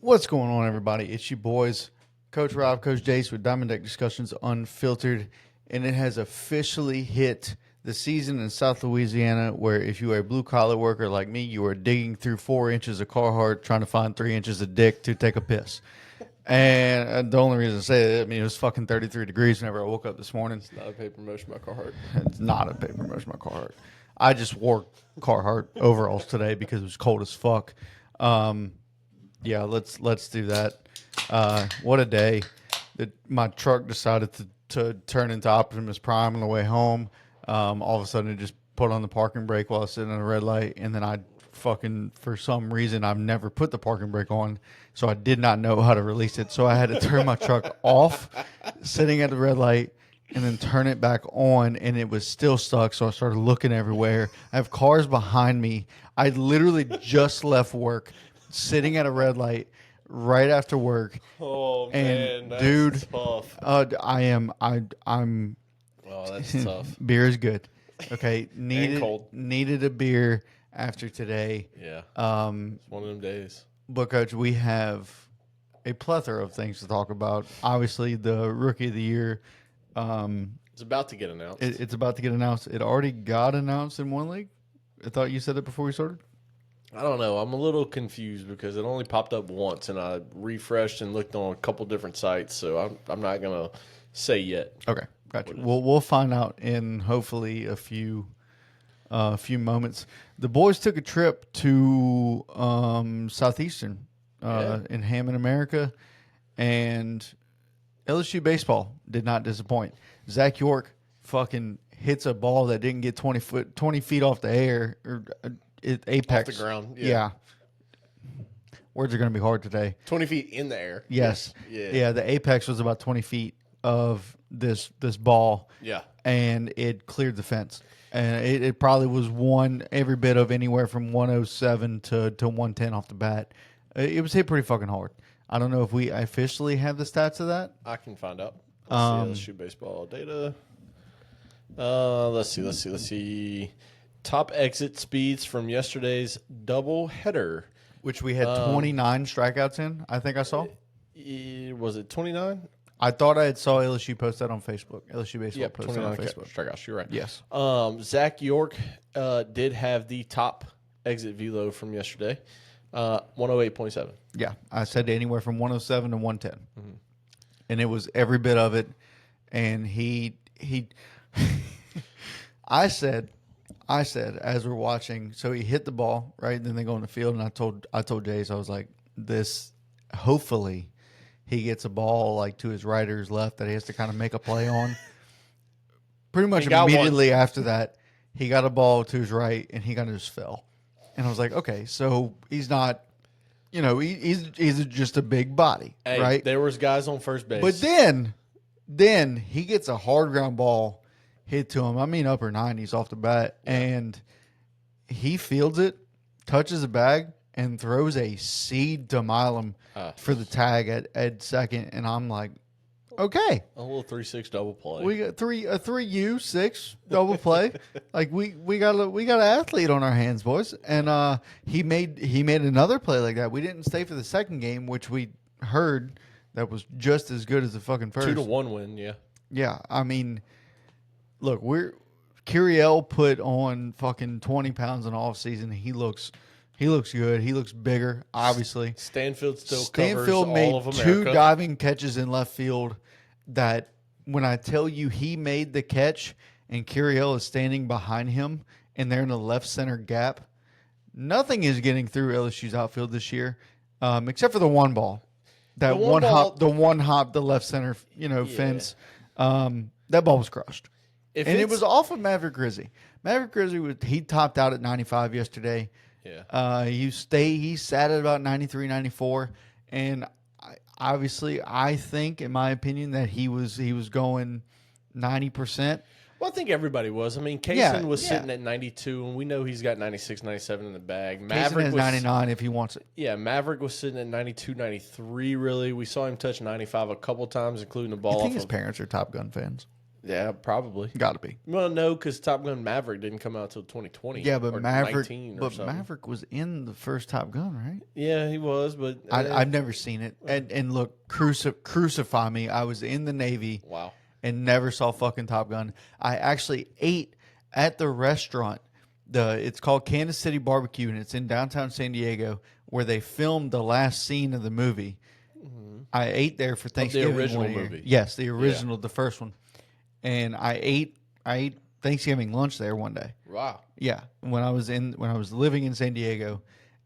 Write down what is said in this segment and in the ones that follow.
What's going on, everybody? It's your boys, Coach Rob, Coach Jace with Diamond Deck Discussions Unfiltered, and it has officially hit the season in South Louisiana where if you are a blue-collar worker like me, you are digging through 4 inches of Carhartt trying to find 3 inches of dick to take a piss. And the only reason I say that, I mean, it was fucking 33 degrees whenever I woke up this morning. Not a paper promotion by Carhartt. It's not a paper promotion by Carhartt. I just wore Carhartt overalls today because it was cold as fuck. Yeah, let's do that. What a day that my truck decided to turn into Optimus Prime on the way home. All of a sudden, it just put on the parking brake while I was sitting at a red light, and then I fucking, for some reason, I've never put the parking brake on, so I did not know how to release it. So I had to turn my truck off, sitting at the red light, and then turn it back on, and it was still stuck. So I started looking everywhere. I have cars behind me. I literally just left work, sitting at a red light right after work. Oh And man, that's dude, tough. I'm Oh, that's tough. beer is good. Okay, cold. needed a beer after today. Yeah, Um, it's one of them days. but coach, we have a plethora of things to talk about. Obviously, the rookie of the year. It's about to get announced. It's about to get announced. It already got announced in one league. I thought you said it before we started. I don't know. I'm a little confused because it only popped up once, and I refreshed and looked on a couple different sites. So I'm not gonna say yet. Okay, gotcha. We'll find out in hopefully a few moments. The boys took a trip to Southeastern in Hammond, America, and LSU baseball did not disappoint. Zach York fucking hits a ball that didn't get 20 feet off the air or apex Off the ground, Yeah. yeah. Words are going to be hard today. 20 feet in the air. Yes. Yeah. The apex was about 20 feet of this ball. Yeah. And it cleared the fence. And it probably was every bit of anywhere from 107 to 110 off the bat. It was hit pretty fucking hard. I don't know if we officially have the stats of that. I can find out. Let's see LSU baseball data. Let's see. Top exit speeds from yesterday's double header. Which we had 29 strikeouts in, I think I saw. Was it 29? I thought I had saw LSU post that on Facebook. LSU baseball Yep, posted on 29 Facebook. strikeouts. You're right. Yes. Zach York did have the top exit velo from yesterday, 108.7. Yeah, I said anywhere from 107 to 110, and it was every bit of it. And he, I said as we're watching, so he hit the ball right, and then they go in the field, and I told Jace, I was like, this, hopefully, he gets a ball like to his right or his left that he has to kind of make a play on. Pretty much immediately after that, he got a ball to his right, and he kind of just fell. And I was like, okay, so he's not, he's just a big body, Hey, right? there was guys on first base. But then he gets a hard ground ball hit to him. I mean, upper 90s off the bat, and he fields it, touches the bag, and throws a seed to Milam for the tag at second. And I'm like, okay, a little 3-6 double play. we got a 3U6 double play. Like we got an athlete on our hands, boys. And he made another play like that. We didn't stay for the second game, which we heard that was just as good as the fucking first. 2-1 win, yeah. Yeah, I mean, look, Curiel put on fucking 20 pounds in off season. He looks good. He looks bigger, obviously. Stanfield covers made all of America. 2 diving catches in left field that when I tell you he made the catch and Curiel is standing behind him and they're in the left center gap, nothing is getting through LSU's outfield this year, except for the one ball. That one hop, the left center, fence. That ball was crushed. It was off of Maverick Grizzly. Maverick Grizzly he topped out at 95 yesterday. Yeah. He sat at about 93, 94, and I think, in my opinion, that he was going 90%. Well, I think everybody was. I mean, Kaysen was sitting at 92, and we know he's got 96, 97 in the bag. Maverick has 99 if he wants it. Yeah, Maverick was sitting at 92, 93, really. We saw him touch 95 a couple times, including the ball I think off his parents are Top Gun fans. Yeah, probably. Got to be. Well, no, because Top Gun Maverick didn't come out until 2020. Yeah, but or Maverick, 19 or but something. Maverick was in the first Top Gun, right? Yeah, he was, but I've never seen it. And look, crucify me. I was in the Navy wow. and never saw fucking Top Gun. I actually ate at the restaurant. It's called Kansas City Barbecue, and it's in downtown San Diego, where they filmed the last scene of the movie. I ate there for Thanksgiving. original one year. movie. Yes, the original, the first one. And I ate Thanksgiving lunch there one day. Wow. Yeah, when I was living in San Diego,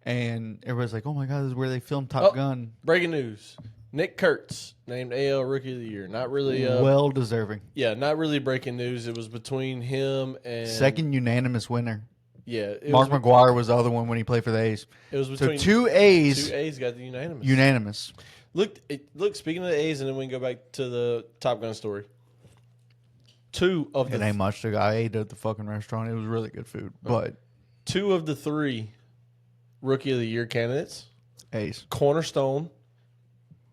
and everybody's like, "Oh my god, this is where they filmed Top Gun." Breaking news. Nick Kurtz named AL Rookie of the Year. Not really Well deserving. yeah, not really breaking news. It was between him and Second unanimous winner. Yeah, Mark McGuire was the other one when he played for the A's. It was So between two A's, two A's got the unanimous. unanimous. Look, speaking of the A's, and then we can go back to the Top Gun story. Two of It the ain't much. I ate at the fucking restaurant. It was really good food, but two of the three Rookie of the Year candidates, A's. cornerstone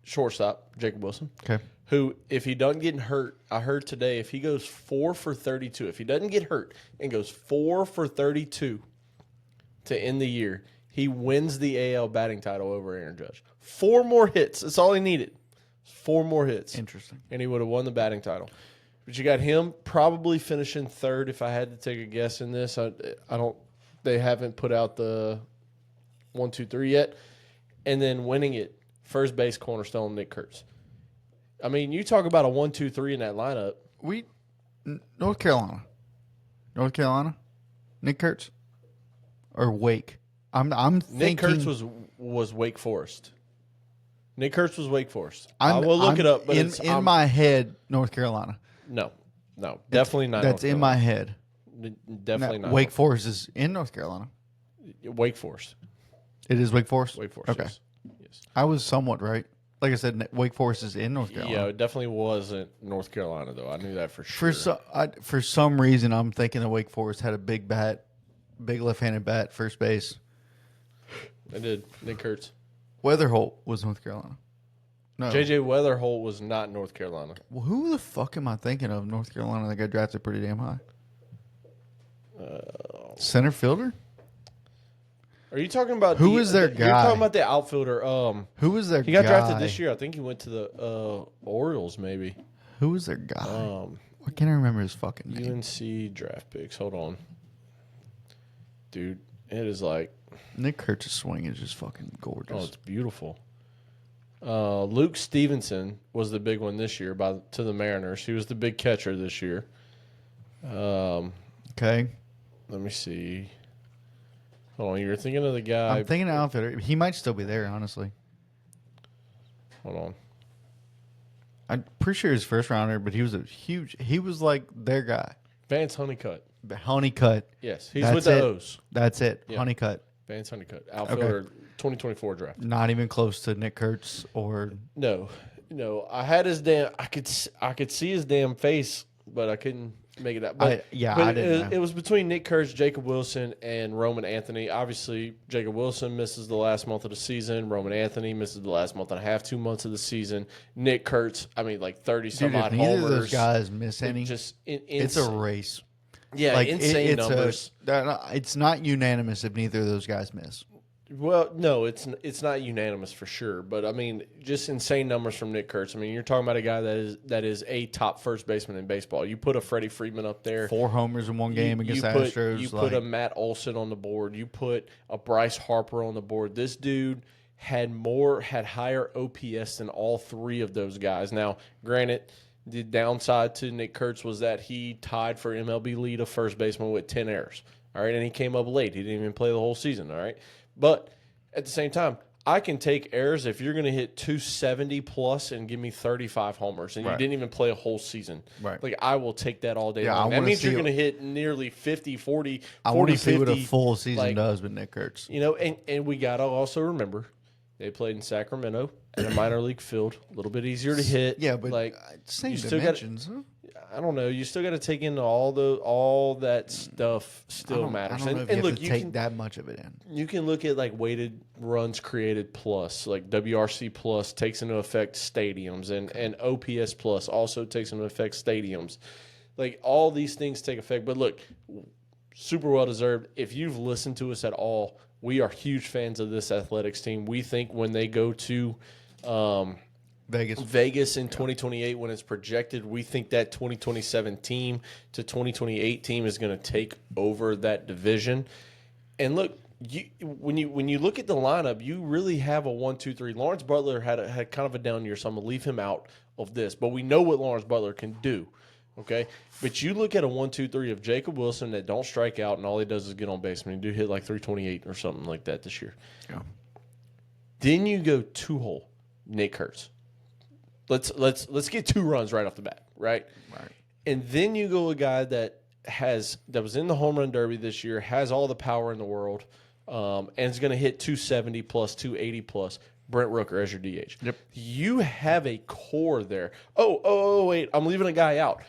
shortstop Jacob Wilson, Okay. who, if he doesn't get hurt, I heard today, if he goes 4 for 32, if he doesn't get hurt and goes 4 for 32 to end the year, he wins the AL batting title over Aaron Judge. 4 more hits. That's all he needed. 4 more hits. Interesting. And he would have won the batting title. But you got him probably finishing third if I had to take a guess in this. I don't, they haven't put out the 1, 2, 3 yet. And then winning it, first base cornerstone Nick Kurtz. I mean, you talk about a 1, 2, 3 in that lineup. North Carolina, Nick Kurtz, or Wake. I'm thinking Nick Kurtz was Wake Forest. Nick Kurtz was Wake Forest. I will look it up, but in my head, North Carolina. No, definitely not. That's in my head. Definitely not. Wake Forest is in North Carolina. Wake Forest. It is Wake Forest. Wake Forest. Okay, Yes. I was somewhat right. Like I said, Wake Forest is in North Carolina. Yeah, it definitely wasn't North Carolina though. I knew that for sure. For some reason, I'm thinking that Wake Forest had a big left-handed bat, first base. They did. Nick Kurtz. Weatherholt was North Carolina. No, JJ Weatherholt was not North Carolina. Well, who the fuck am I thinking of? North Carolina that got drafted pretty damn high. Center fielder. Are you talking about Who is their You're guy? talking about the outfielder. Who was their? He got guy? drafted this year. I think he went to the Orioles, maybe. Who was their guy? Why can't I remember his fucking name? UNC draft picks. Hold on, dude. It is like, Nick Kurtz's swing is just fucking gorgeous. oh, it's beautiful. Luke Stevenson was the big one this year to the Mariners. He was the big catcher this year. Okay, Let me see. Hold on, you're thinking of the guy. I'm thinking outfielder. He might still be there, honestly. Hold on. I'm pretty sure he's first rounder, but he was like their guy. Vance Honeycutt. Honeycutt. Yes, he's That's with the it. O's. That's it. Yeah. Honeycutt. Vance Honeycutt, outfielder, 2024 draft. Not even close to Nick Kurtz or No. I had his damn. I could see his damn face, but I couldn't make it out. But I didn't know. It was between Nick Kurtz, Jacob Wilson, and Roman Anthony. Obviously, Jacob Wilson misses the last month of the season. Roman Anthony misses the last month and a half, 2 months of the season. Neither 30 some odd Dude, if neither homers. of those guys miss any, Just it's a race. yeah, insane numbers. It's not unanimous if neither of those guys miss. Well, no, it's not unanimous for sure, but I mean, just insane numbers from Nick Kurtz. I mean, you're talking about a guy that is a top first baseman in baseball. You put a Freddie Freeman up there, 4 homers in one game against the Astros. You put a Matt Olson on the board. You put a Bryce Harper on the board. This dude had higher OPS than all 3 of those guys. Now, granted, the downside to Nick Kurtz was that he tied for MLB lead of first baseman with 10 errors. All right, and he came up late. He didn't even play the whole season. All right. But at the same time, I can take errors if you're going to hit 270 plus and give me 35 homers, and you didn't even play a whole season. Right. Like, I will take that all day Yeah, long. That means you're see going to hit nearly 50, 40, I 40, want to see 50. what a full season like, does with Nick Kurtz. You know, and we got to also remember they played in Sacramento at a minor league field, a little bit easier to hit. Yeah, but like same you still dimensions. Huh? I don't know. You still got to take in all that stuff. Still matters. I don't know if and you look, have to take that much of it in. you can look at like weighted runs created plus, like WRC plus takes into effect stadiums, and OPS plus also takes into effect stadiums. Like all these things take effect. But look, super well deserved. If you've listened to us at all, we are huge fans of this athletics team. We think when they go to Vegas in 2028, when it's projected, we think that 2027 team to 2028 team is going to take over that division. And look, when you look at the lineup, you really have a 1-2-3. Lawrence Butler had kind of a down year, so I'm gonna leave him out of this. But we know what Lawrence Butler can do. Okay, but you look at a 1-2-3 of Jacob Wilson that don't strike out and all he does is get on base. I mean, dude hit like 328 or something like that this year. Yeah. Then you go 2-hole Nick Kurtz. Let's get 2 runs right off the bat, right? Right. And then you go a guy that was in the home run derby this year, has all the power in the world, and is going to hit 270 plus, 280 plus. Brent Rooker as your DH. Yep. You have a core there. Oh, wait, I'm leaving a guy out.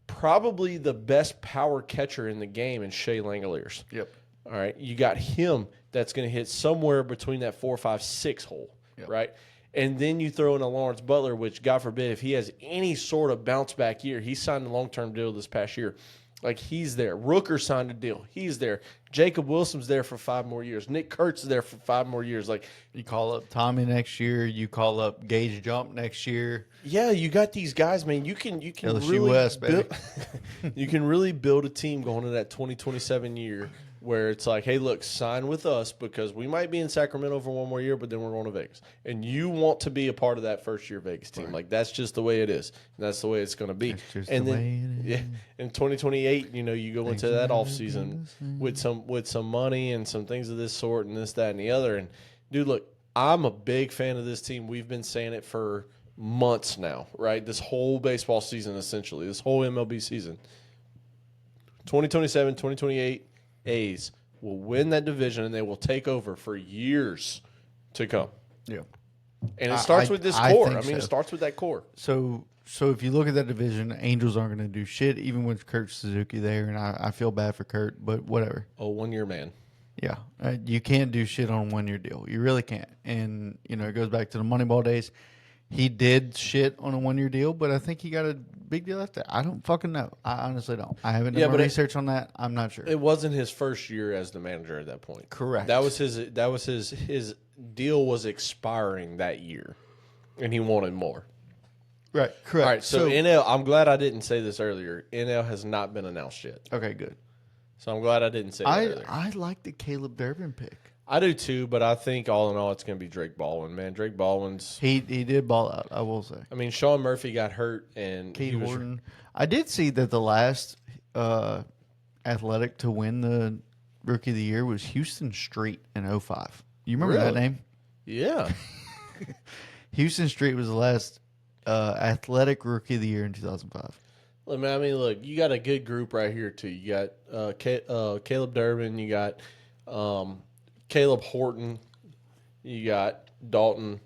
Probably the best power catcher in the game in Shea Langoliers. Yep. All right. You got him that's going to hit somewhere between that 4, 5, 6 hole, right? And then you throw in a Lawrence Butler, which, God forbid, if he has any sort of bounce back year, he signed a long-term deal this past year. Like, he's there. Rooker signed a deal. He's there. Jacob Wilson's there for 5 more years. Nick Kurtz is there for 5 more years. Like, you call up Tommy next year. You call up Gage Jump next year. yeah, you got these guys, man. You can LSU really West, baby. you can really build a team going into that 2027 year where it's like, hey, look, sign with us because we might be in Sacramento for 1 more year, but then we're going to Vegas. And you want to be a part of that first-year Vegas team. Right. Like, that's just the way it is. And that's the way it's going to be. And then, in 2028, you go into that offseason with some money and some things of this sort and this, that, and the other. And, dude, look, I'm a big fan of this team. We've been saying it for months now, right? This whole baseball season, essentially, this whole MLB season. 2027, 2028, A's will win that division and they will take over for years to come. Yeah. And it starts with this core. I mean, it starts with that core. So if you look at that division, Angels aren't going to do shit, even with Kurt Suzuki there, and I feel bad for Kurt, but whatever. Oh, 1 year man. Yeah. You can't do shit on a 1 year deal. You really can't. And, it goes back to the Moneyball days. He did shit on a 1 year deal, but I think he got a big deal after. I don't fucking know. I honestly don't. I haven't done my research on that. I'm not sure. It wasn't his first year as the manager at that point. Correct. That was his deal was expiring that year, and he wanted more. Right. Correct. All right. So NL, I'm glad I didn't say this earlier. NL has not been announced yet. Okay. Good. So I'm glad I didn't say that earlier. I like the Caleb Durbin pick. I do too, but I think all in all, it's going to be Drake Baldwin. Man, Drake Baldwin's he did ball out. I will say. I mean, Sean Murphy got hurt, and Cade Horton. I did see that the last athletic to win the Rookie of the Year was Houston Street in 05. You remember that name? Yeah. Houston Street was the last athletic Rookie of the Year in 2005. I mean, look, you got a good group right here too. You got Caleb Durbin. You got Caleb Horton. You got Dalton.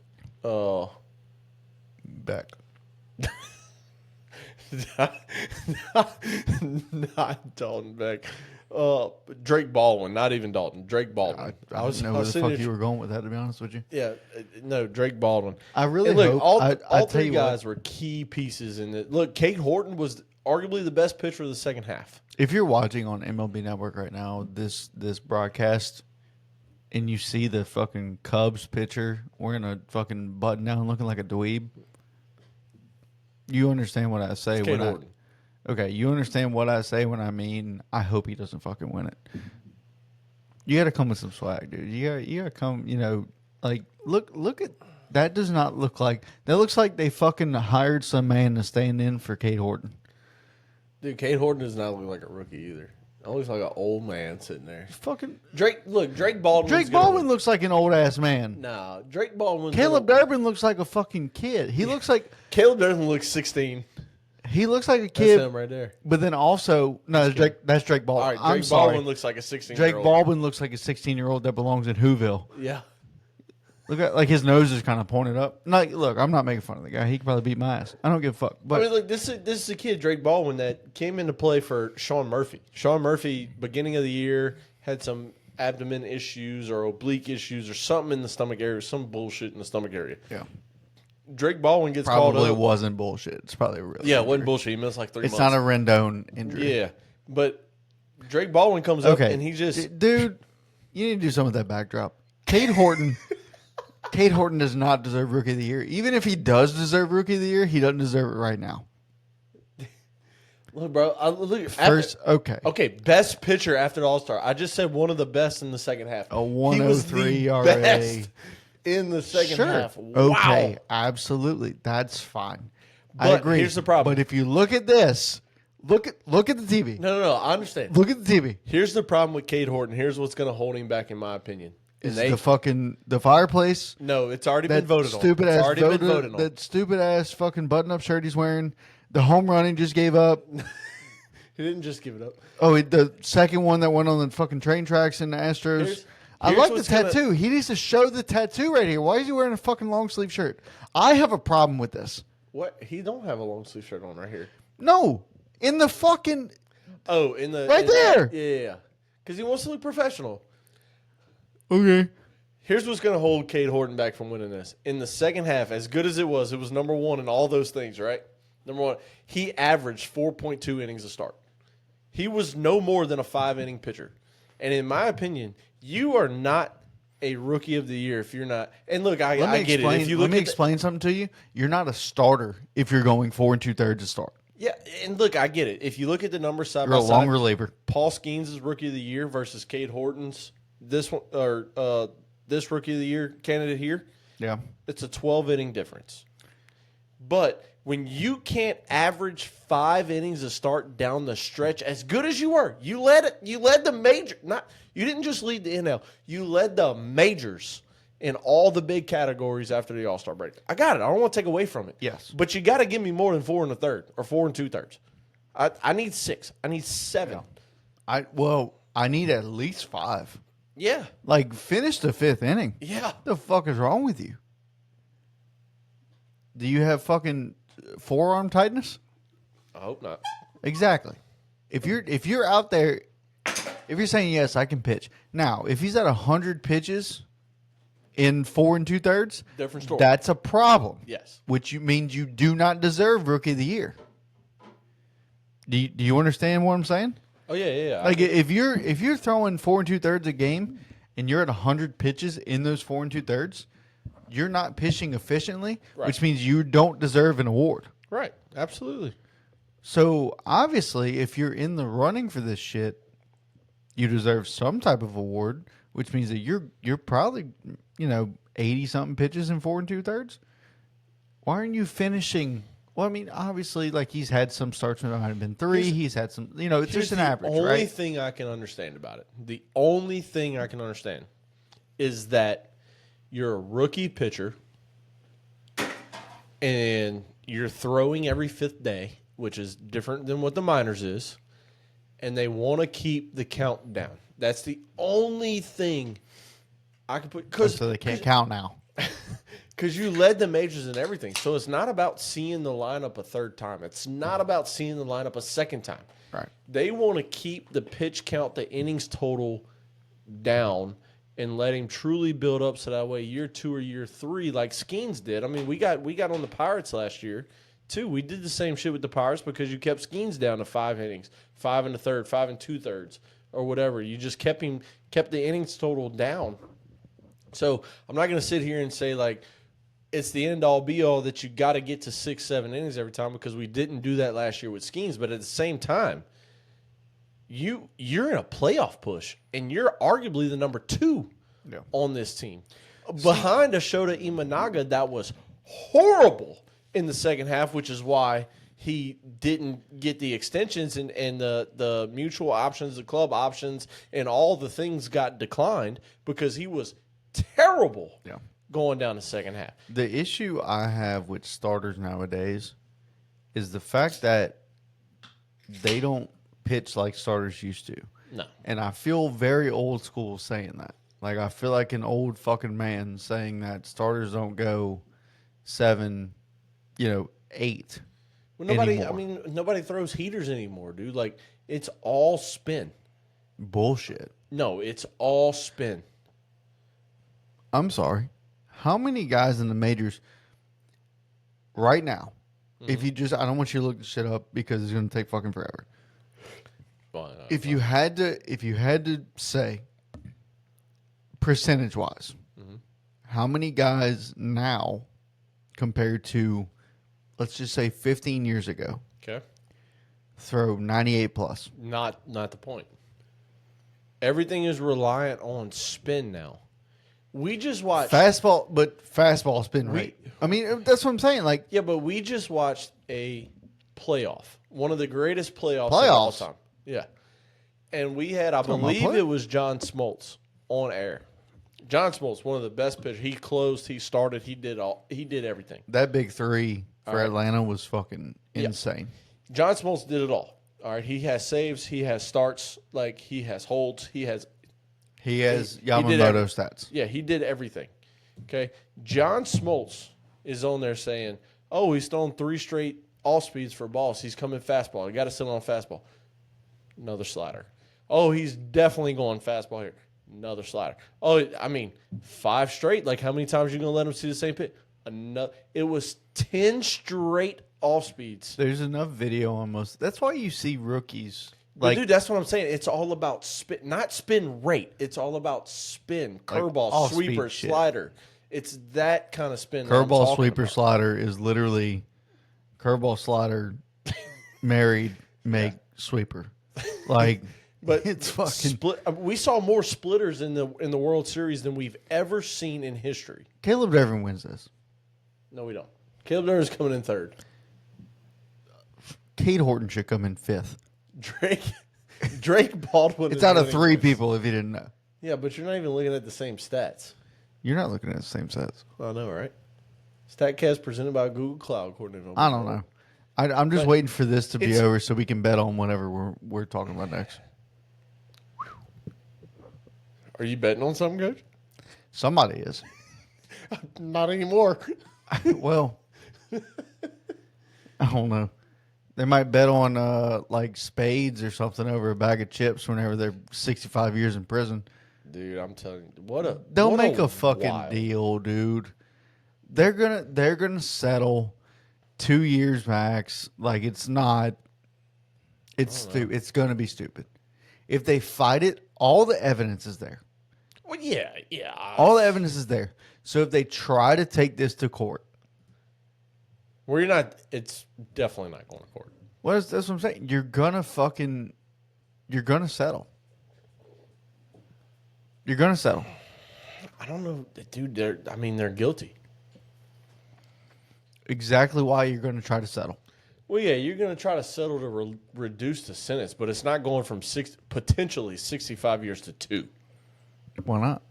Beck. not Dalton Beck. Drake Baldwin, not even Dalton. Drake Baldwin. I was know where the fuck you were going with that, to be honest with you. Yeah, no, Drake Baldwin. I really hope. All three guys were key pieces in it. Look, Cade Horton was arguably the best pitcher of the second half. If you're watching on MLB Network right now, this broadcast, and you see the fucking Cubs pitcher wearing a fucking button down looking like a dweeb, you understand what I say when okay, you understand what I say when I mean I hope he doesn't fucking win it. You got to come with some swag, dude. You got to come, like look at that. Does not look like that. Looks like they fucking hired some man to stand in for Cade Horton. Dude, Cade Horton does not look like a rookie either. It looks like an old man sitting there. Fucking Drake Baldwin. Drake Baldwin looks like an old ass man. Nah, Drake Baldwin. Caleb Durbin looks like a fucking kid. He looks like Caleb Durbin looks 16. He looks like a kid. That's him right there. But then also, no, that's Drake Baldwin. All right, Drake Baldwin looks like a 16-year-old. Drake Baldwin looks like a 16-year-old that belongs in Whoville. Yeah. Look at like his nose is kind of pointed up. Look, I'm not making fun of the guy. He could probably beat my ass. I don't give a fuck. But I mean, look, this is a kid, Drake Baldwin, that came into play for Sean Murphy. Sean Murphy, beginning of the year, had some abdomen issues or oblique issues or something in the stomach area, some bullshit in the stomach area. Yeah. Drake Baldwin gets called Probably up. wasn't bullshit. It's probably a real. Yeah, it wasn't injury. bullshit. He missed like 3 It's months. not a Rendon injury. Yeah, but Drake Baldwin comes up Okay, and he just dude, you need to do something with that backdrop. Cade Horton. Cade Horton does not deserve Rookie of the Year. Even if he does deserve Rookie of the Year, he doesn't deserve it right now. look, bro. Look First, okay. okay, best pitcher after the All Star. I just said one of the best in the second half. A He was the 103 ERA. best in the second Sure. half. Wow. Okay, absolutely. That's fine. I But agree. here's the problem. But if you look at this, look at the TV. No. I understand. Look at the TV. Here's the problem with Cade Horton. Here's what's going to hold him back, in my opinion. And It's the fireplace. no, it's already been That voted on. stupid It's ass already been voted on. that stupid ass fucking button up shirt he's wearing. The home run he just gave up. He didn't just give it up. Oh, the second one that went on the fucking train tracks in the Astros. I here's like the what's gonna- tattoo. He needs to show the tattoo right here. Why is he wearing a fucking long sleeve shirt? I have a problem with this. What? He don't have a long sleeve shirt on right here. No, in the fucking Oh, in the Right there. Yeah, because he wants to look professional. okay. Here's what's going to hold Cade Horton back from winning this. In the second half, as good as it was number one in all those things, right? Number one, he averaged 4.2 innings a start. He was no more than a 5-inning pitcher. And in my opinion, you are not a Rookie of the Year if you're not. And look, I get it. If you look let me at explain something to you. You're not a starter if you're going 4 2/3 to start. yeah, and look, I get it. If you look at the numbers side You're a by long side, reliever. Paul Skeens' Rookie of the Year versus Cade Horton's this one or this Rookie of the Year candidate here, Yeah. it's a 12-inning difference. But when you can't average 5 innings to start down the stretch, as good as you were, you led the major. You didn't just lead the NL, you led the majors in all the big categories after the All-Star break. I got it. I don't want to take away from it. Yes. But you got to give me more than 4 1/3 or 4 2/3. I need 6. I need 7. I need at least 5. Yeah. Like finish the 5th inning. Yeah. What the fuck is wrong with you? Do you have fucking forearm tightness? I hope not. Exactly. If you're out there, if you're saying yes, I can pitch. Now, if he's at 100 pitches in 4 2/3, Different story. that's a problem. Yes. Which means you do not deserve Rookie of the Year. Do you understand what I'm saying? Oh, yeah. Like if you're throwing 4 2/3 a game and you're at 100 pitches in those 4 2/3, you're not pitching efficiently, Right. which means you don't deserve an award. Right. Absolutely. So obviously, if you're in the running for this shit, you deserve some type of award, which means that you're probably 80 something pitches in 4 2/3. Why aren't you finishing? Well, I mean, obviously, like he's had some starts when it might have been 3. He's had some, it's just an average, The only right? thing I can understand about it, the only thing I can understand is that you're a rookie pitcher and you're throwing every 5th day, which is different than what the minors is, and they want to keep the count down. That's the only thing I can put. So they can't count now. Because you led the majors and everything. So it's not about seeing the lineup a 3rd time. It's not about seeing the lineup a 2nd time. Right. They want to keep the pitch count, the innings total down and let him truly build up so that way year 2 or year 3, like Skeens did. I mean, we got on the Pirates last year, too. We did the same shit with the Pirates because you kept Skeens down to 5 innings, 5 1/3, 5 2/3, or whatever. You just kept the innings total down. So I'm not going to sit here and say, like, it's the end-all, be-all that you got to get to 6, 7 innings every time because we didn't do that last year with Skeens. But at the same time, you're in a playoff push, and you're arguably the number 2 on this team. Behind a Shota Imanaga that was horrible in the second half, which is why he didn't get the extensions and the mutual options, the club options, and all the things got declined because he was terrible going down the second half. The issue I have with starters nowadays is the fact that they don't pitch like starters used to. No. And I feel very old school saying that. Like, I feel like an old fucking man saying that starters don't go 7, 8. Well, nobody, anymore. nobody throws heaters anymore, dude. Like, it's all spin. Bullshit. No, it's all spin. I'm sorry. How many guys in the majors? right now, if you just, I don't want you to look this shit up because it's going to take fucking forever. Well, If you had to say percentage wise, how many guys now compared to, let's just say 15 years ago, okay, throw 98 plus? not the point. Everything is reliant on spin now. We just watched Fastball spin rate. I mean, that's what I'm saying. Like, Yeah, but we just watched a playoff, one of the greatest playoffs of all Playoffs? time. Yeah, and we had, I about believe play? it was John Smoltz on air. John Smoltz, one of the best pitchers. He closed, he started, he did everything. that big three for right. Atlanta was fucking insane. John Smoltz did it all. All right, he has saves, he has starts, like he has holds, he has He has did Yamamoto stats. yeah, he did everything. Okay, John Smoltz is on there saying, "Oh, he's thrown 3 straight all speeds for balls. He's coming fastball. You got to sit on fastball. Another slider. Oh, he's definitely going fastball here. Another slider. Oh, I mean, 5 straight. Like how many times are you gonna let him see the same pitch? Another. It was 10 straight off speeds. There's enough video on most. That's why you see rookies But like dude, that's what I'm saying. It's all about spin, not spin rate. It's all about spin, curveball, off-speed sweeper, shit. slider. It's that kind of spin. that I'm curveball, talking sweeper, about. slider is literally curveball, slider, married, make sweeper. Like, But it's fucking. split. We saw more splitters in the World Series than we've ever seen in history. Caleb Devin wins this. No, we don't. Caleb Turner's coming in 3rd. Cade Horton should come in 5th. Drake Baldwin. It's is out of winning 3 this. people if you didn't know. Yeah, but you're not even looking at the same stats. You're not looking at the same sets. I know, right? Statcast presented by Google Cloud, according to I don't know. I'm just But waiting for this to be it's- over so we can bet on whatever we're talking about next. Are you betting on something, Coach? Somebody is. Not anymore. Well, I don't know. They might bet on like spades or something over a bag of chips whenever they're 65 years in prison. Dude, I'm telling you, what a They'll what make a fucking wild- deal, dude. They're gonna settle 2 years max. Like it's not. It's it's gonna be stupid. If they fight it, all the evidence is there. Well, yeah. All the evidence is there. So if they try to take this to court, Where you're not, it's definitely not going to court. that's what I'm saying. You're gonna settle. You're gonna settle. I don't know, dude. They're guilty. Exactly why you're gonna try to settle. Well, yeah, you're going to try to settle to reduce the sentence, but it's not going from potentially 65 years to 2. Why not?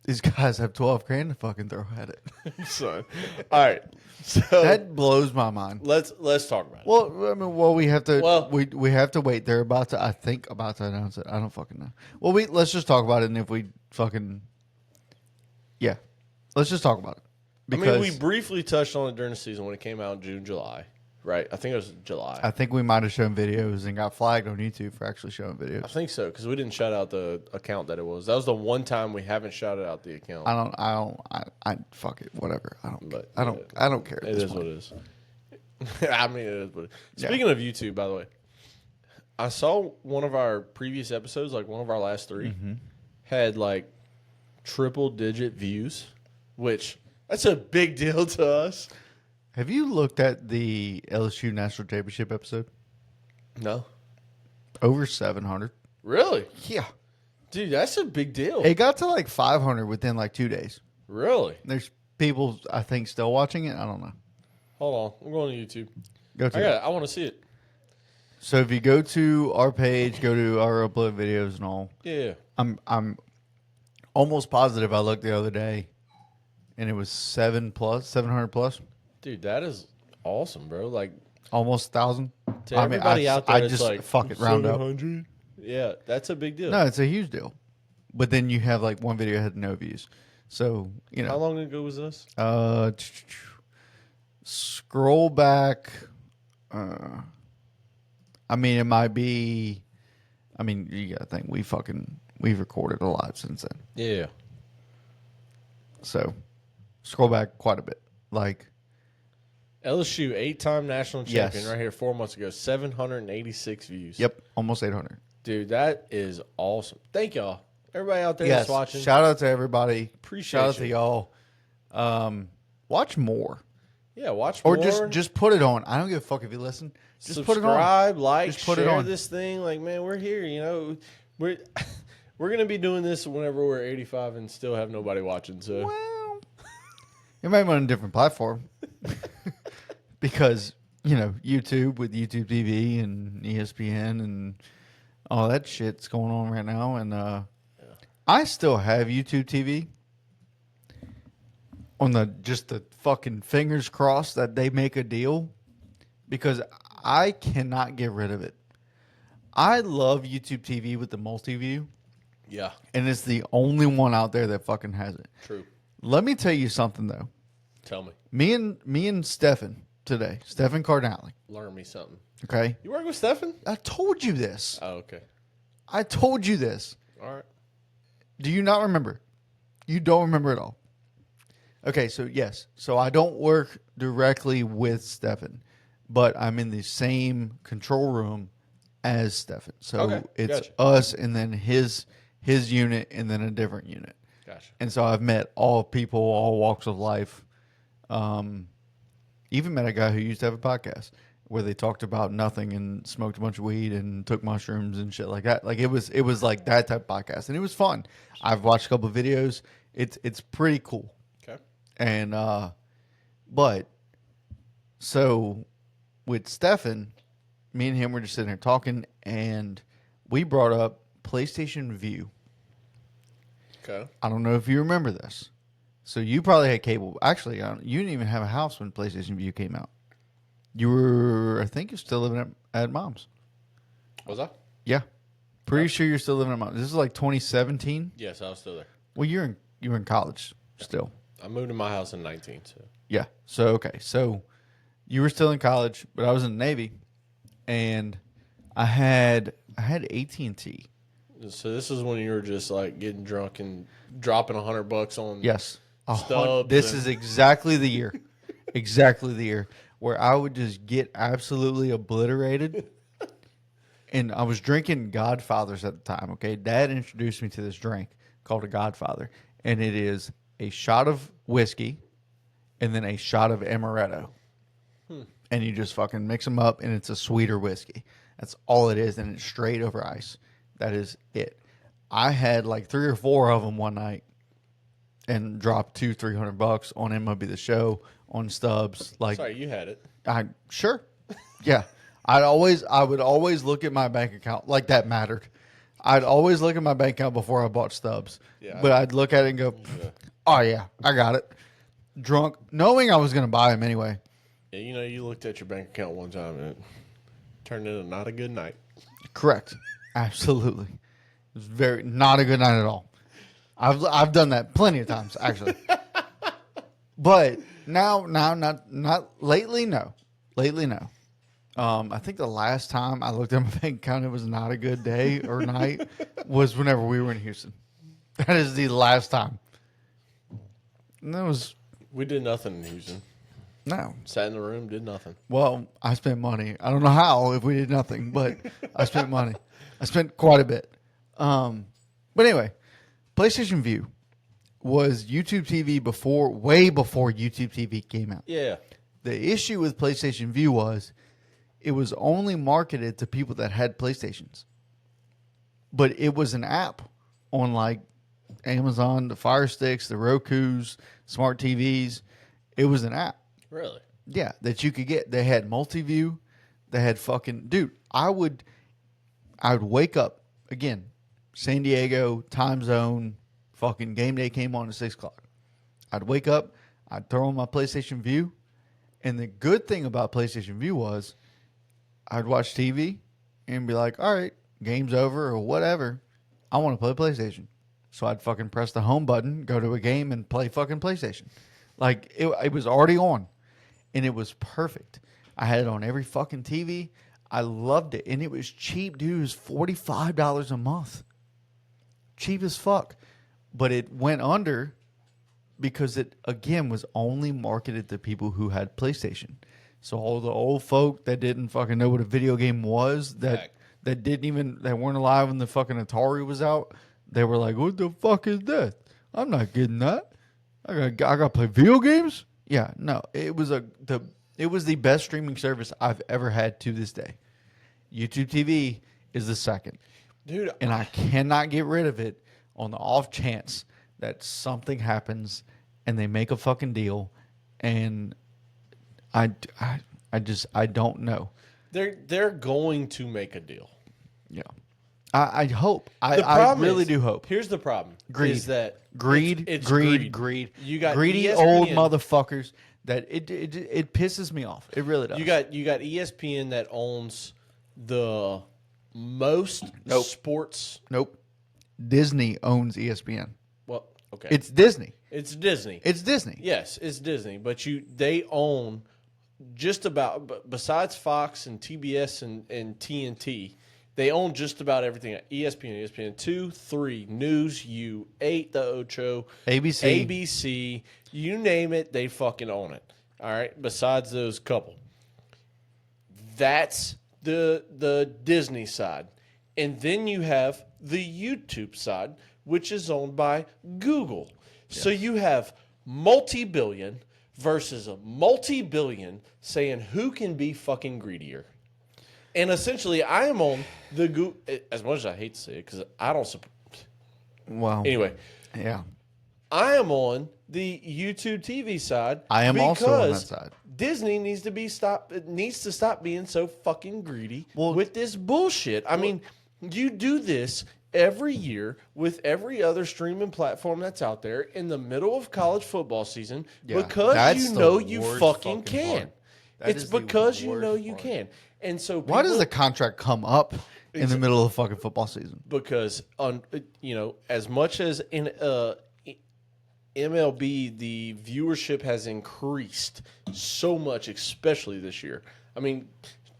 These guys have 12 grand to fucking throw at it. So, all right. So That blows my mind. let's talk about it. Well, I mean, we have to. Well- we have to wait. They're about to. I think about to announce it. I don't fucking know. Well, let's just talk about it, and if we fucking, yeah, let's just talk about it. Because we briefly touched on it during the season when it came out in June, July, right? I think it was July. I think we might have shown videos and got flagged on YouTube for actually showing I videos. think so because we didn't shout out the account that it was. That was the one time we haven't shouted out the account. I fuck it. Whatever. But I don't care. at It this is point. what it is. I mean, it is what it is. Speaking of YouTube, by the way, I saw one of our previous episodes, like one of our last 3, had like triple-digit views, which that's a big deal to us. Have you looked at the LSU National Championship episode? No, Over 700. really, Yeah. dude, that's a big deal. It got to like 500 within like 2 days. Really? There's people, I think, still watching it. I don't know. Hold on, I'm going to YouTube. Go to I it. got it. I want to see it. So if you go to our page, go to our upload videos and all. Yeah. I'm almost positive I looked the other day, and it was 700 plus, Dude, that is awesome, bro. Like almost 1,000. to everybody out there, I it's just like fuck it round up. 700. Yeah, that's a big deal. No, it's a huge deal. But then you have like one video had no views, so you How know. long ago was this? Scroll back. I mean, it might be. I mean, you gotta think we've recorded a lot since then. Yeah. So scroll back quite a bit. Like LSU 8-time national Yes. champion right here 4 months ago. 786 views. Yep, almost 800. Dude, that is awesome. Thank y'all. Everybody out there Yes, that's watching. shout out to everybody. Appreciate Shout out to you. y'all. Watch more. Yeah, watch Or more. just put it on. I don't give a fuck if you listen. Just put it on. Subscribe, like, Just put it share on. this thing. Like, man, we're here. You know, we're we're gonna be doing this whenever we're 85 and still have nobody watching. So Well, it might be on a different platform because YouTube with YouTube TV and ESPN and all that shit's going on right now, and I still have YouTube TV on the fucking fingers crossed that they make a deal because I cannot get rid of it. I love YouTube TV with the multi-view, yeah, and it's the only one out there that fucking has it. true. Let me tell you something though. Tell me, Me and Stefan today, Stefan Cardinale. learn me something. Okay, You work with Stefan? I told you this. Oh, okay. I told you this. All right. Do you not remember? You don't remember at all. Okay, so yes. So I don't work directly with Stefan, but I'm in the same control room as Stefan. So Okay, it's gotcha. us and then his unit and then a different unit. Gotcha. And so I've met all people, all walks of life. Even met a guy who used to have a podcast where they talked about nothing and smoked a bunch of weed and took mushrooms and shit like that. Like it was like that type of podcast, and it was fun. I've watched a couple of videos. It's pretty cool. Okay. And but so with Stefan, me and him were just sitting there talking, and we brought up PlayStation View. Okay. I don't know if you remember this. So you probably had cable. Actually, you didn't even have a house when PlayStation View came out. You were, I think, you're still living at mom's. Was I? Yeah, pretty sure you're still living at mom's. This is like 2017. Yes, I was still there. Well, you were in college still. I moved to my house in 19. So Yeah. So okay. So you were still in college, but I was in the Navy, and I had AT&T. So this is when you were just like getting drunk and dropping $100 on. Yes. Stubs This and- is exactly the year. Exactly the year where I would just get absolutely obliterated. And I was drinking Godfathers at the time, okay? Dad introduced me to this drink called a Godfather. And it is a shot of whiskey and then a shot of amaretto. And you just fucking mix them up, and it's a sweeter whiskey. That's all it is, and it's straight over ice. That is it. I had like 3 or 4 of them one night and dropped $200-300 on MLB The Show, on Stubbs. Like, Sorry, you had it. Sure, yeah. I would always look at my bank account like that mattered. I'd always look at my bank account before I bought Stubbs. Yeah. But I'd look at it and go, "Oh yeah, I got it." Drunk, knowing I was going to buy them anyway. Yeah, you know, you looked at your bank account one time and it turned into not a good night. Correct. Absolutely. It was very not a good night at all. I've done that plenty of times actually. But now not lately, no. Lately, no. I think the last time I looked at my bank account, it was not a good day or night, was whenever we were in Houston. That is the last time. And that was We did nothing in Houston. no. Sat in the room, did nothing. Well, I spent money. I don't know how if we did nothing, but I spent money. I spent quite a bit. But anyway, PlayStation View was YouTube TV way before YouTube TV came out. Yeah. The issue with PlayStation View was it was only marketed to people that had PlayStations. But it was an app on like Amazon, the Fire Sticks, the Rokus, smart TVs. It was an app. Really? Yeah, that you could get. They had multi-view. They had fucking dude. I would wake up again, San Diego time zone. Fucking game day came on at 6:00. I'd wake up. I'd throw on my PlayStation View, and the good thing about PlayStation View was, I'd watch TV and be like, all right, game's over or whatever. I want to play PlayStation, so I'd fucking press the home button, go to a game, and play fucking PlayStation. Like it was already on. And it was perfect. I had it on every fucking TV. I loved it. And it was cheap, dude. It was $45 a month. Cheap as fuck. But it went under because it again was only marketed to people who had PlayStation. So all the old folk that didn't fucking know what a video game was, Fact. that weren't alive when the fucking Atari was out, they were like, "What the fuck is that? I'm not getting that. I got to play video games." Yeah, no, it was the best streaming service I've ever had to this day. YouTube TV is the second, Dude, and I cannot get rid of it on the off chance that something happens and they make a fucking deal, and I don't know. they're going to make a deal. Yeah, I hope. The I problem really is- do hope. Here's the problem. Greed. Is that Greed, it's greed. You got greedy ESPN, old motherfuckers that it pisses me off. It really does. You got ESPN that owns the most Nope. sports. Nope. Disney owns ESPN. Well, okay, It's Disney. it's Disney. It's Disney. Yes, it's Disney, but they own just about besides Fox and TBS and TNT. They own just about everything. ESPN, ESPN2, 3, News, U, 8, The Ocho, ABC. ABC, you name it, they fucking own it. All right, besides those couple. That's the Disney side. And then you have the YouTube side, which is owned by Google. So you have multi-billion versus a multi-billion saying who can be fucking greedier. And essentially, I am on the Google, as much as I hate to say it, because I don't support. Wow. Anyway, Yeah. I am on the YouTube TV side. I am also on that because side. Disney needs to stop being so fucking greedy Well- with this bullshit. I mean, you do this every year with every other streaming platform that's out there in the middle of college football season because that's you the know you worst fucking fucking can. part. That It's is the because you worst know you part. can. And so Why does people- the contract come up in the middle of the fucking football season? because as much as in MLB the viewership has increased so much, especially this year. I mean,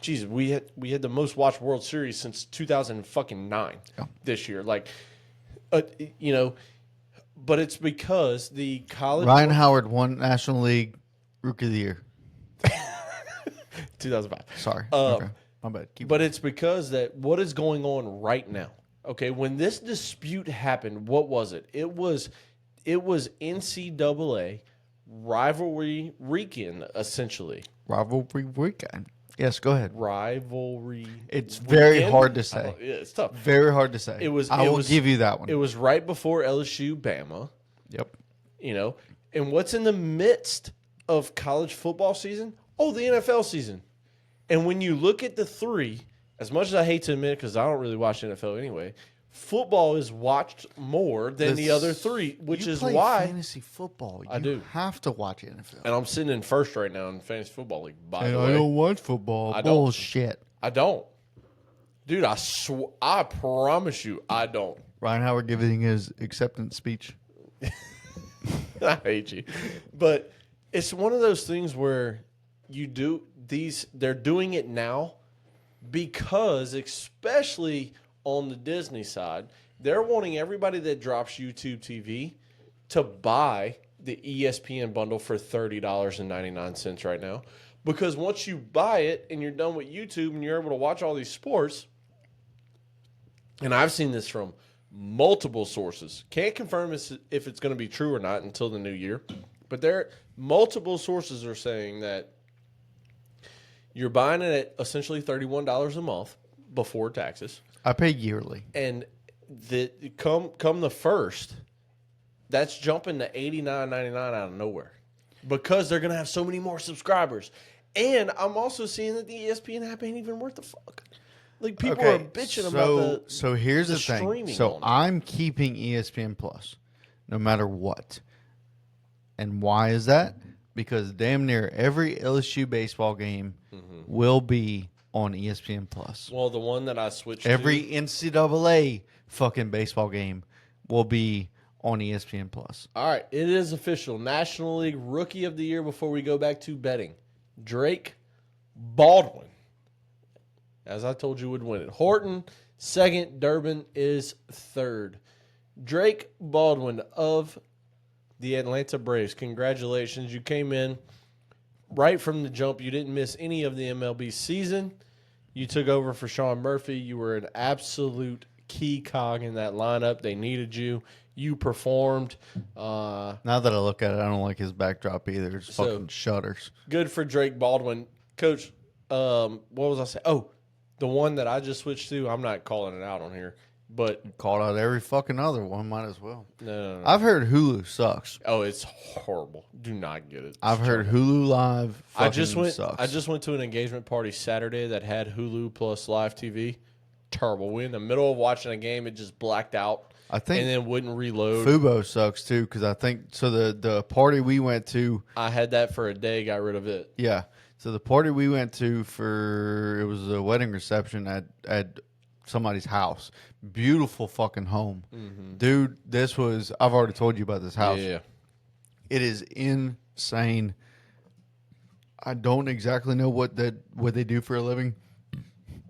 Jesus, we had the most watched World Series since 2009 this year. Like, but it's because the college Ryan Howard won National League Rookie of the Year. 2005. Sorry. Okay. My bad. But it's because that what is going on right now. Okay, when this dispute happened, what was it? It was NCAA rivalry weekend, essentially. Rivalry weekend. Yes, go ahead. Rivalry. It's very weekend? hard to say. Yeah, it's tough. Very hard to say. I will give you that one. It was right before LSU Bama. Yep. And what's in the midst of college football season? Oh, the NFL season. And when you look at the three, as much as I hate to admit it, because I don't really watch NFL anyway, football is watched more than the other three, which You is play why. fantasy football. I You do. have to watch NFL. And I'm sitting in first right now in fantasy football league. By And the I way, don't watch football. I don't. Bullshit. I don't, dude. I promise you, I don't. Ryan Howard giving his acceptance speech. I hate you. But it's one of those things where you do these, they're doing it now because, especially on the Disney side, they're wanting everybody that drops YouTube TV to buy the ESPN bundle for $30.99 right now. Because once you buy it and you're done with YouTube and you're able to watch all these sports, and I've seen this from multiple sources. Can't confirm if it's going to be true or not until the new year. But multiple sources are saying that you're buying it at essentially $31 a month before taxes. I pay yearly. And come the first, that's jumping to $89.99 out of nowhere. Because they're going to have so many more subscribers. And I'm also seeing that the ESPN app ain't even worth the fuck. Like, people are bitching about the So here's the the thing. streaming So on it. I'm keeping ESPN Plus, no matter what. And why is that? Because damn near every LSU baseball game will be on ESPN Plus. Well, the one that I switched Every to. NCAA fucking baseball game will be on ESPN Plus. All right, it is official. National League Rookie of the Year before we go back to betting. Drake Baldwin, as I told you, would win it. Horton, second. Durbin is third. Drake Baldwin of the Atlanta Braves. Congratulations. You came in right from the jump. You didn't miss any of the MLB season. You took over for Sean Murphy. You were an absolute key cog in that lineup. They needed you. You performed. Now that I look at it, I don't like his backdrop either. It's So- fucking shutters. Good for Drake Baldwin. Coach, what was I saying? Oh, the one that I just switched to, I'm not calling it out on here. But Called out every fucking other one. Might as well. no. I've heard Hulu sucks. Oh, it's horrible. Do not get it. I've heard Hulu Live fucking sucks. I just went to an engagement party Saturday that had Hulu plus live TV. Terrible. We in the middle of watching a game, it just blacked out. I think and then wouldn't reload. Fubo sucks too because I think so. The party we went to, I had that for a day, got rid of it. yeah. So the party we went to it was a wedding reception at somebody's house. Beautiful fucking home, dude. I've already told you about this house. Yeah. It is insane. I don't exactly know what they do for a living,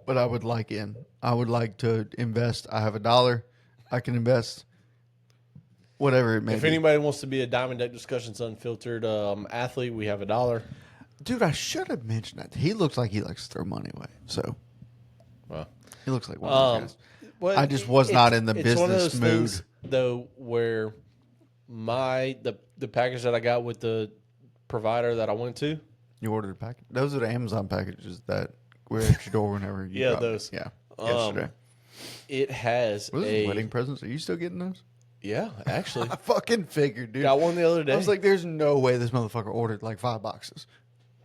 but I would like in. I would like to invest. I have $1. I can invest whatever it may If be. anybody wants to be a Diamond Deck Discussions Unfiltered athlete, we have $1. Dude, I should have mentioned that. He looks like he likes to throw money away. So Well, he looks like one of those guys. well, I just was not in the it's one of business those mood. things, though, where the package that I got with the provider that I went to, You ordered a package. Those are the Amazon packages that were at your door whenever you Yeah, got them. those. Yeah. Yesterday. it has What is a wedding presents? Are you still getting those? Yeah, actually, I fucking figured, dude. got one the other day. I was like, there's no way this motherfucker ordered like 5 boxes.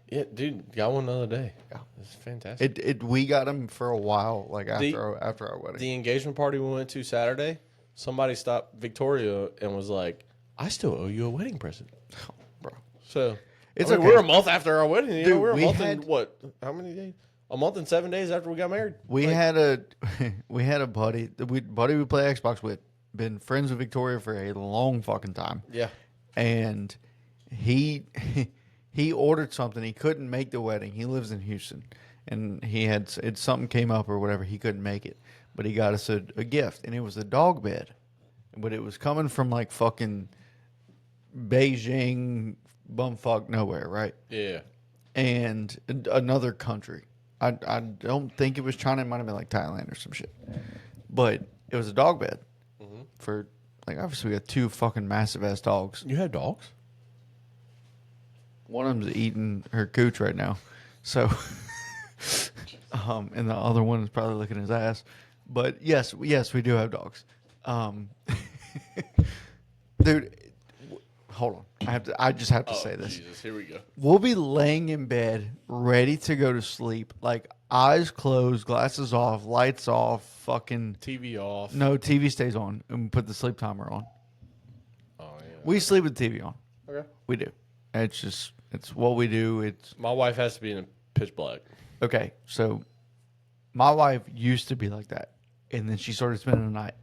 yeah, dude, got one the other day. Yeah. It's fantastic. We got them for a while, like The- after our wedding. The engagement party we went to Saturday, somebody stopped Victoria and was like, "I still owe you a wedding present." Bro. So It's I mean, okay. we're a month after our wedding. You know, Dude, we're a we month had- and what? How many days? A month and 7 days after we got married. We had a buddy we play Xbox with, been friends with Victoria for a long fucking time. Yeah. And he ordered something. He couldn't make the wedding. He lives in Houston, and something came up or whatever. He couldn't make it, but he got us a gift, and it was a dog bed, but it was coming from like fucking Beijing, bumfuck nowhere, right? Yeah. And another country. I don't think it was China. It might have been like Thailand or some shit. But it was a dog bed for like obviously we got 2 fucking massive ass dogs. You had dogs? One of them's eating her cooch right now, so and the other one is probably licking his ass. But yes, we do have dogs. Dude, hold on. I just have to say this. Jesus, here we go. We'll be laying in bed, ready to go to sleep, like eyes closed, glasses off, lights off, fucking TV off. no TV stays on, and we put the sleep timer on. Oh yeah. We sleep with the TV on. Okay. We do. It's what we do. It's My wife has to be in a pitch black. okay. So my wife used to be like that, and then she started spending the night.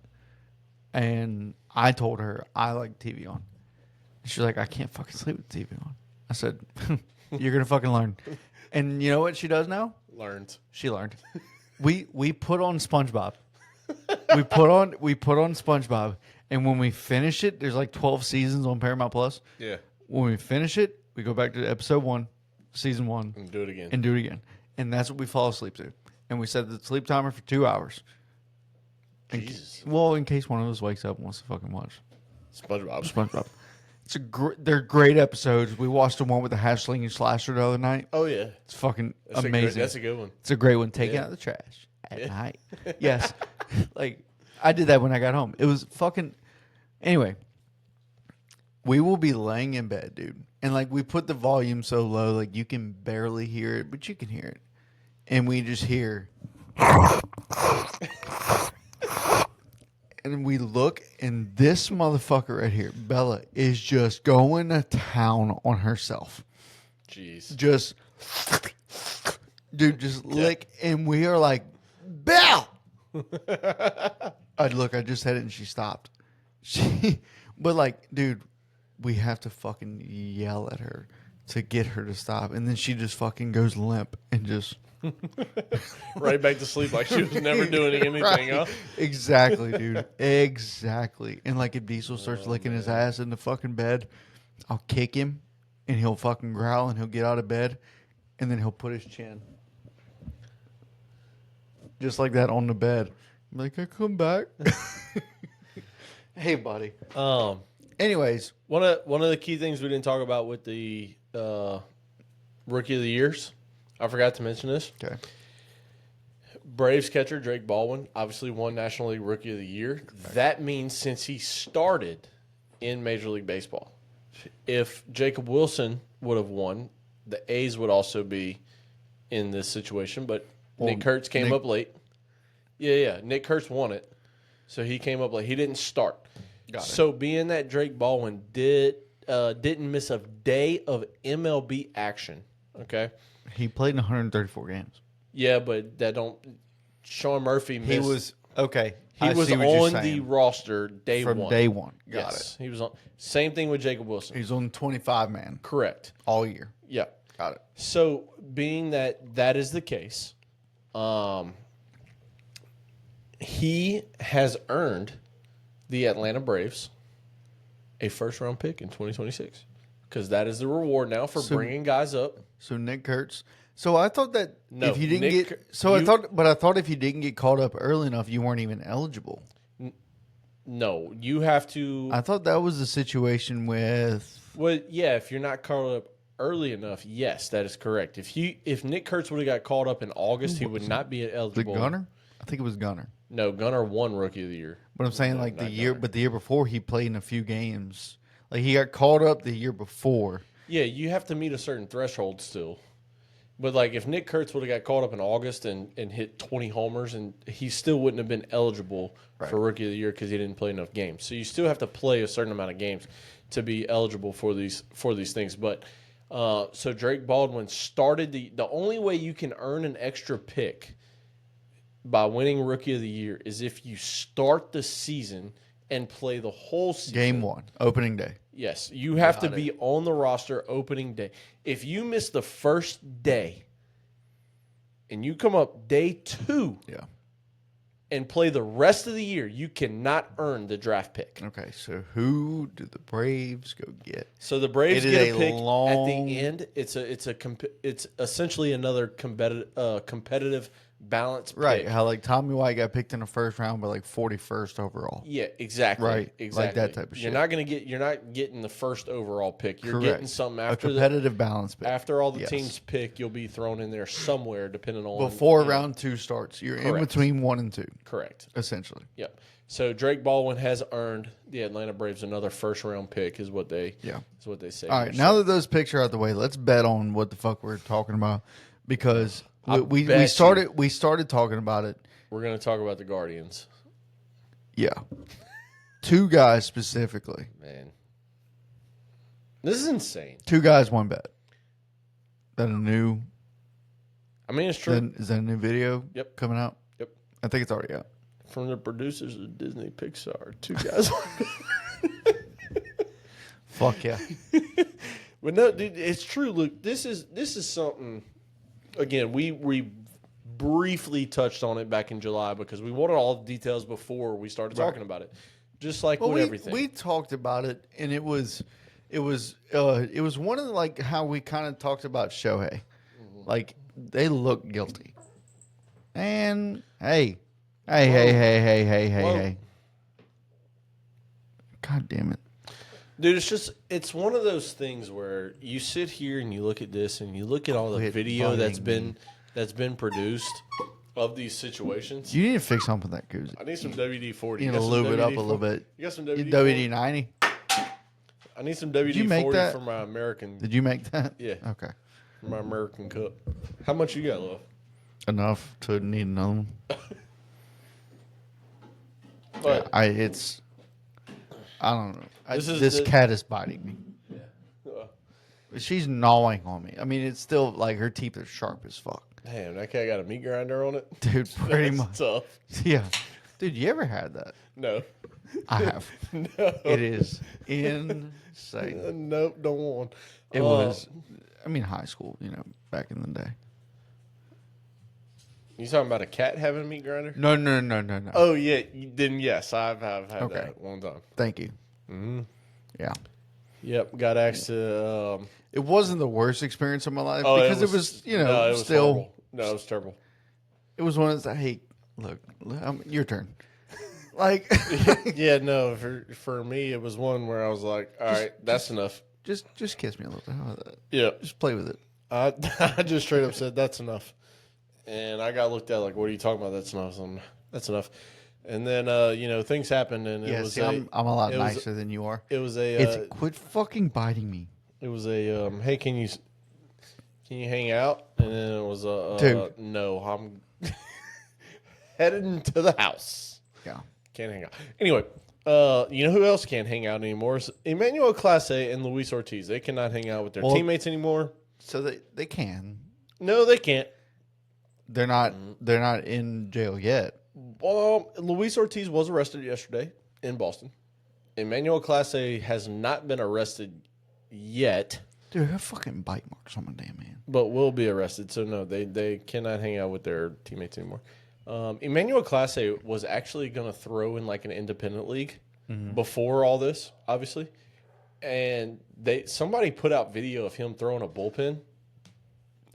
And I told her I like TV on. She's like, I can't fucking sleep with TV on. I said, you're gonna fucking learn. And you know what she does now? Learned. She learned. We put on SpongeBob. we put on SpongeBob, and when we finish it, there's like 12 seasons on Paramount Plus. Yeah. When we finish it, we go back to episode 1, season 1, And do it again. and do it again. And that's what we fall asleep to. And we set the sleep timer for 2 hours. Jesus. Well, in case one of us wakes up and wants to fucking watch SpongeBob. SpongeBob. They're great episodes. We watched the one with the hash slinging slasher the other night. Oh yeah. It's fucking That's amazing. that's a good one. It's a great one. Taking Yeah. out the trash at Yeah. night. Yes. Like, I did that when I got home. It was fucking. Anyway, we will be laying in bed, dude. And, like, we put the volume so low, like, you can barely hear it, but you can hear it. And we just hear. And we look, and this motherfucker right here, Bella, is just going to town on herself. Jeez. Just, dude, just lick. And we are like, Belle! I just said it and she stopped. But like, dude, we have to fucking yell at her to get her to stop. And then she just fucking goes limp and just Right back to sleep like she was never doing anything. Right. Huh? Exactly, dude. Exactly. And like if Diesel starts licking his ass in the fucking bed, I'll kick him and he'll fucking growl and he'll get out of bed and then he'll put his chin just like that on the bed. I'm like, I come back. Hey, buddy. Anyways, One of the key things we didn't talk about with the rookie of the years, I forgot to mention this. okay. Braves catcher Drake Baldwin obviously won National League Rookie of the Year. That means since he started in Major League Baseball, if Jacob Wilson would have won, the A's would also be in this situation. But Nick Kurtz came up late. Yeah. Nick Kurtz won it, so he came up late. He didn't start. Got it. So being that Drake Baldwin didn't miss a day of MLB action, okay? He played in 134 games. Yeah, but that don't. Sean Murphy missed. He was okay. He I was see what you're on the saying. roster day From one. day one. Got Yes, he was on. Same thing with Jacob Wilson. it. He's on 25 man Correct. all year. Yeah. Got it. So being that is the case, he has earned the Atlanta Braves a first round pick in 2026 because that is the reward now for bringing guys up. So Nick Kurtz. So I thought that No, if you didn't Nick- get, so I you- thought if you didn't get called up early enough, you weren't even eligible. No, you have to. I thought that was the situation with. Well, yeah, if you're not called up early enough, yes, that is correct. If Nick Kurtz would have got called up in August, he would not be The eligible. Gunner? I think it was Gunner. No, Gunner won Rookie of the Year. But I'm saying No, like the not year, Gunner. but the year before he played in a few games. Like he got called up the year before. Yeah, you have to meet a certain threshold still. But like if Nick Kurtz would have got called up in August and hit 20 homers, and he still wouldn't have been eligible for Rookie of the Year because he didn't play enough games. So you still have to play a certain amount of games to be eligible for these things. But so Drake Baldwin started the only way you can earn an extra pick by winning Rookie of the Year is if you start the season and play the whole season. Game one, opening day. Yes, you have to be on the roster opening day. If you miss the first day and you come up day 2 Yeah. and play the rest of the year, you cannot earn the draft pick. Okay, so who do the Braves go get? So the Braves It is get a a pick long- at the end. It's essentially another competitive balance Right, pick. how like Tommy White got picked in the first round, but like 41st overall. Yeah, exactly. Right, like exactly. that type of shit. You're not getting the first overall pick. You're Correct. getting something A after competitive balance pick. After all the Yes. teams pick, you'll be thrown in there somewhere, depending on Before you know. round 2 starts, you're in Correct. between 1 and 2, Correct. essentially. Yep. So Drake Baldwin has earned the Atlanta Braves another first round pick, is what they say. All right, now that those picks are out the way, let's bet on what the fuck we're talking about because we bet started talking about it. we're going to talk about the Guardians. Yeah, 2 guys specifically. Man, this is insane. 2 guys, 1 bet. That a new? I mean, it's true. Is that a new video? Yep. Coming out. Yep. I think it's already out. From the producers of Disney Pixar, 2 guys. Fuck yeah. But no, dude, it's true. Look, this is something. Again, we briefly touched on it back in July because we wanted all the details before we started talking about it. Just like with everything. we talked about it, and it was one of the, like how we kind of talked about Shohei. Like they look guilty, and hey. Hey. God damn it. Dude, it's one of those things where you sit here and you look at this and you look at all the Quit video that's bugging been produced of these situations. You need to fix something with that koozie. I need some WD 40. You need to lube it up a little bit. You got some You WD 40? WD 90. I need some you WD make 40 that? for my American Did you make that? Yeah. Okay. for my American cup. How much you got left? Enough to need another one. But I don't know. This This is cat is biting me. uh, She's gnawing on me. I mean, it's still like her teeth are sharp as fuck. damn, that cat got a meat grinder on it. Dude, pretty That's much. tough. Yeah. Dude, you ever had that? No. I have. No. It is insane. Nope, don't want. It was, I mean, high school, back in the day. You talking about a cat having a meat grinder? No. Oh yeah, then yes, I've had Okay. that one time. Thank you. Yeah. Yep, got asked to. It wasn't the worst experience of my life Oh, because it was, no, it was still, horrible. No, it was terrible. it was one of those, hey, look, your turn. Like, Yeah, no, for me, it was one where I was like, all right, that's enough. just kiss me a little bit. How about that? Yeah, Just play with it. I just straight up said that's enough, and I got looked at like, what are you talking about? That's enough. That's enough. And then things happened, and Yeah, it was see, I'm a lot it was- nicer than you are. it was a It's quit fucking biting me. it was a hey, can you hang out? And then it was a Dude. no, I'm headed into the house. Yeah. Can't hang out. Anyway, you know who else can't hang out anymore? Is Emmanuel Clase and Luis Ortiz. They cannot hang out with their Well- teammates anymore. So they can. No, they can't. They're not in jail yet. Luis Ortiz was arrested yesterday in Boston. Emmanuel Clase has not been arrested yet, Dude, I have fucking bite marks on my damn hand. but will be arrested. So no, they cannot hang out with their teammates anymore. Emmanuel Clase was actually going to throw in like an independent league before all this, obviously, and somebody put out video of him throwing a bullpen,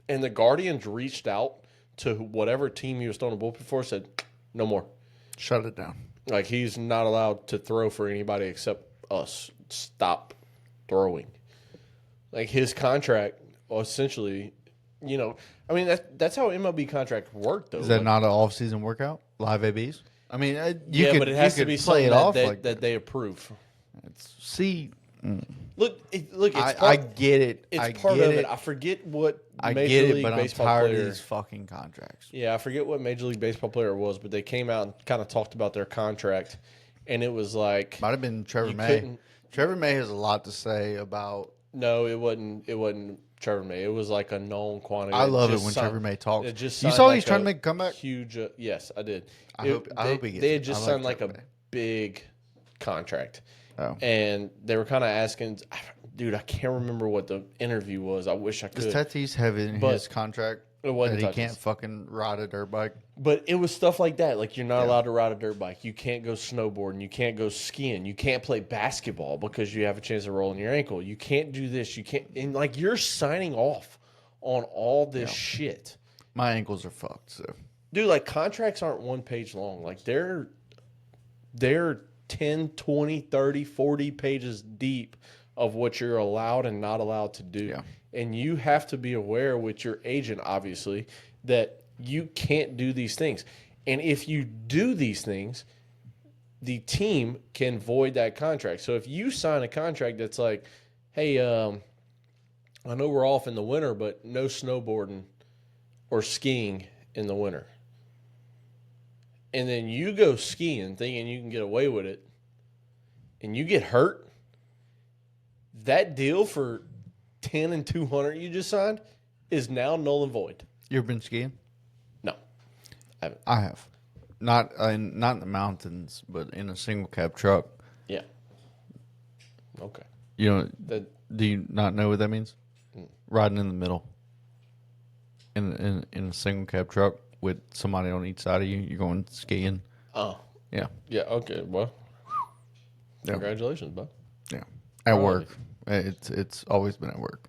and the Guardians reached out to whatever team he was throwing a bullpen for, said no more. Shut it down. Like, he's not allowed to throw for anybody except us. Stop throwing. Like, his contract, essentially, I mean, that's how MLB contract worked, though. Is that Like, not an off-season workout? Live ABs? I mean, but it has to be play something it off that like that. they approve. See, Look, it's I get it. It's I part get of it. it. I forget what I Major get it, League but I'm Baseball tired player. of these fucking contracts. Yeah, I forget what Major League Baseball player it was, but they came out and kind of talked about their contract, and it was like, Might have been Trevor You May. couldn't- Trevor May has a lot to say about. no, it wasn't Trevor May. It was like a known quantity. I love it just when signed- Trevor May talks. It just You signed saw like he's trying to a make a comeback? Huge, yes, I did. I hope he gets They it. had just I like signed like Trevor a May. big contract, Oh. and they were kind of asking, dude, I can't remember what the interview was. I wish I Does could. Tatis have it in But his contract it wasn't that he Tatis. can't fucking ride a dirt bike? But it was stuff like that. Like, you're not allowed to ride a dirt bike. You can't go snowboarding. You can't go skiing. You can't play basketball because you have a chance of rolling your ankle. You can't do this. You can't. And, like, you're signing off on all this shit. My ankles are fucked. So Dude, like, contracts aren't one page long. Like, they're 10, 20, 30, 40 pages deep of what you're allowed and not allowed to do. Yeah. And you have to be aware with your agent, obviously, that you can't do these things. And if you do these things, the team can void that contract. So if you sign a contract that's like, hey, I know we're off in the winter, but no snowboarding or skiing in the winter. And then you go skiing thinking you can get away with it, and you get hurt, that deal for 10 and 200 you just signed is now null and void. you ever been skiing? No. I haven't. I have. Not in the mountains, but in a single cab truck. Yeah. Okay. You know, That do you not know what that means? Riding in the middle. In a single cab truck with somebody on each side of you. You're going skiing. oh. Yeah. Yeah, okay. Well, Yeah. congratulations, bud. Yeah. At Alrighty. work. It's always been at work.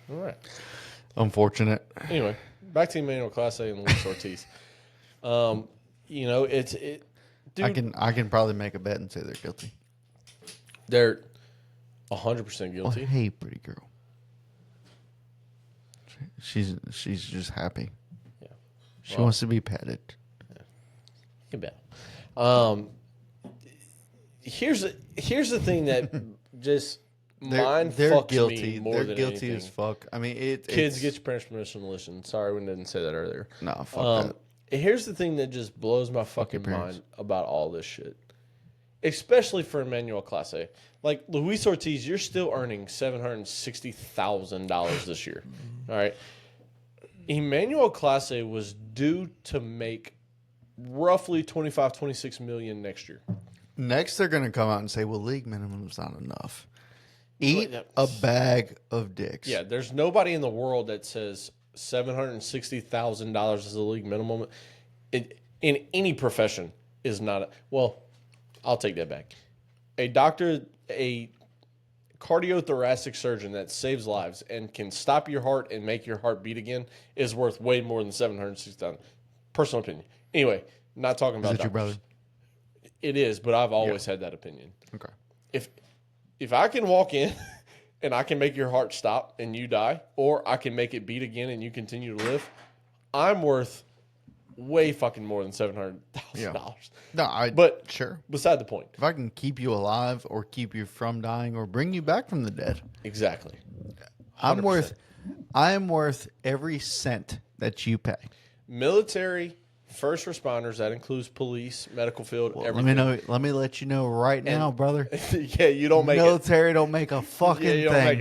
All right. Unfortunate. Anyway, back to Emmanuel Clase and Luis Ortiz. Dude, I can probably make a bet and say they're guilty. they're 100% Oh, guilty. hey, pretty girl. She's just happy. Yeah. She Well- wants to be petted. You bet. Here's the thing that just mind They're fucks guilty. me more They're than guilty anything. as fuck. I mean, Kids, it's, get your parents' permission to listen. Sorry, we didn't say that earlier. no fuck that. Here's the thing that just blows my fucking parents. mind about all this shit, especially for Emmanuel Clase. Like, Luis Ortiz, you're still earning $760,000 this year. All right. Emmanuel Clase was due to make roughly 25, 26 million next year. Next, they're gonna come out and say, "Well, league minimum's not enough. Eat Well, a bag of dicks." Yeah, there's nobody in the world that says $760,000 as the league minimum in any profession is not. Well, I'll take that back. A doctor, a cardiothoracic surgeon that saves lives and can stop your heart and make your heart beat again is worth way more than $760,000. Personal opinion. Anyway, not talking about Is it your brother? It is, but I've always had that opinion. Okay. If I can walk in and I can make your heart stop and you die, or I can make it beat again and you continue to live, I'm worth way fucking more than $700,000. No, But sure. beside the point. If I can keep you alive or keep you from dying or bring you back from the dead, Exactly. I am worth every cent that you pay. Military, first responders, that includes police, medical field, everything. Let me let you know right now, brother. Yeah, you don't make Military don't make a fucking you don't thing. make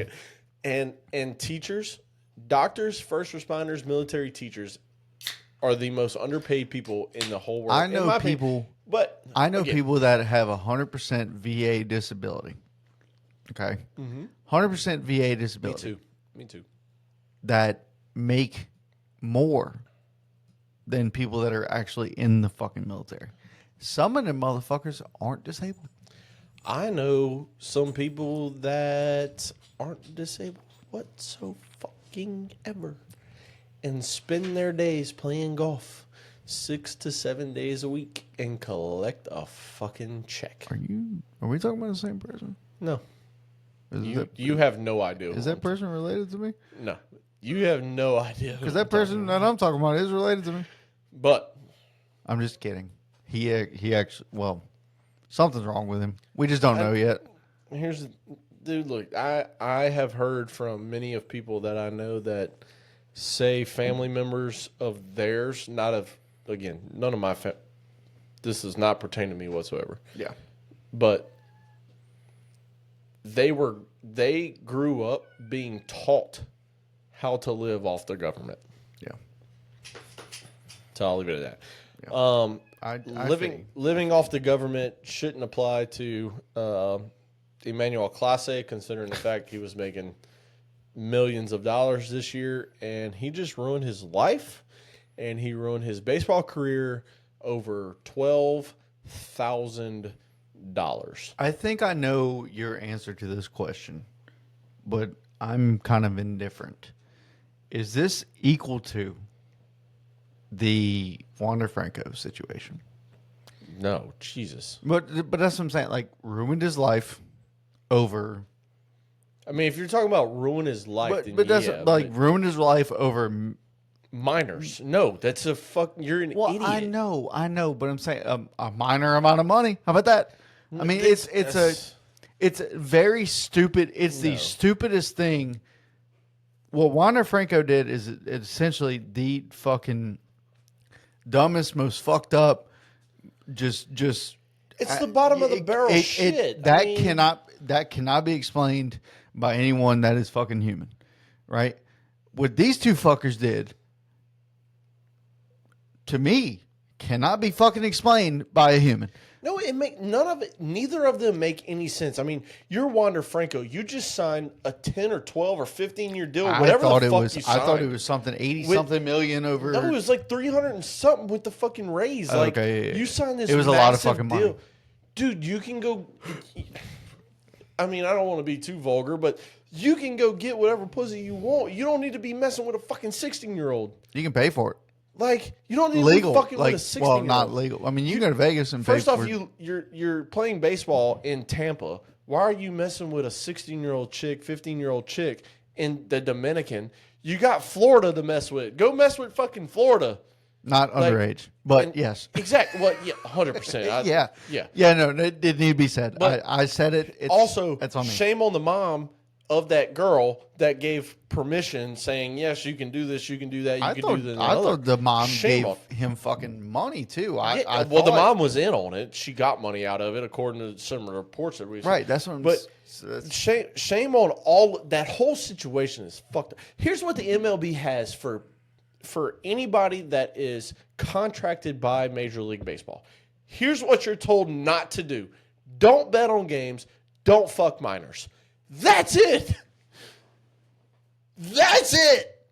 it. And teachers, doctors, first responders, military teachers are the most underpaid people in the whole world. I know people, I know people that have 100% VA disability. Okay, 100% VA disability. Me too. That make more than people that are actually in the fucking military. Some of them motherfuckers aren't disabled. I know some people that aren't disabled whatsoever and spend their days playing golf 6 to 7 days a week and collect a fucking check. Are we talking about the same person? No. Is You have no idea. Is that person related to me? No. You have no idea. Because that person that I'm talking about is related to me. But I'm just kidding. He actually, well, something's wrong with him. We just don't know yet. Dude, look, I have heard from many of people that I know that say family members of theirs, none of my this does not pertain to me whatsoever. Yeah. But they grew up being taught how to live off the government. Yeah. So I'll leave it at that. Yeah. Living off the government shouldn't apply to Emmanuel Clase, considering the fact he was making millions of dollars this year, and he just ruined his life, and he ruined his baseball career over $12,000. I think I know your answer to this question, but I'm kind of indifferent. Is this equal to the Wander Franco situation? No, Jesus. But that's what I'm saying. Like, ruined his life over. I mean, if you're talking about ruin his life, then but that's yeah, like ruined his life over minors. No, that's a you're an idiot. I know, but I'm saying a minor amount of money. How about that? I mean, it's very stupid. It's the stupidest thing. What Wander Franco did is essentially the fucking dumbest, most fucked up. Just it's the bottom of the barrel shit. That cannot be explained by anyone that is fucking human, right? What these two fuckers did, to me, cannot be fucking explained by a human. No, neither of them make any sense. I mean, you're Wander Franco. You just signed a 10 or 12 or 15-year deal, whatever the fuck you signed. I thought it was something 80-something million over. No, it was like 300 and something with the fucking raise. Like, okay, you signed this. It was a lot of fucking deal. money, dude. You can go. I mean, I don't want to be too vulgar, but you can go get whatever pussy you want. You don't need to be messing with a fucking 16-year-old. You can pay for it. Like, you don't need legal, to be fucking with a 16-year-old. Well, not legal. I mean, you can go to Vegas and pay for it. First off, you're playing baseball in Tampa. Why are you messing with a 16-year-old chick, 15-year-old chick in the Dominican? You got Florida to mess with. Go mess with fucking Florida. Not underage, but yes. Exactly. Well, yeah, 100%. Yeah. No, it didn't need to be said. I said it. Also, that's on me. Shame on the mom of that girl that gave permission, saying, yes, you can do this, you can do that, you can do that. I thought the mom gave him fucking money, too. Well, the mom was in on it. She got money out of it, according to some reports that we saw. Right, that's what I'm But shame on all. That whole situation is fucked up. Here's what the MLB has for anybody that is contracted by Major League Baseball. Here's what you're told not to do. Don't bet on games. Don't fuck minors. That's it. That's it.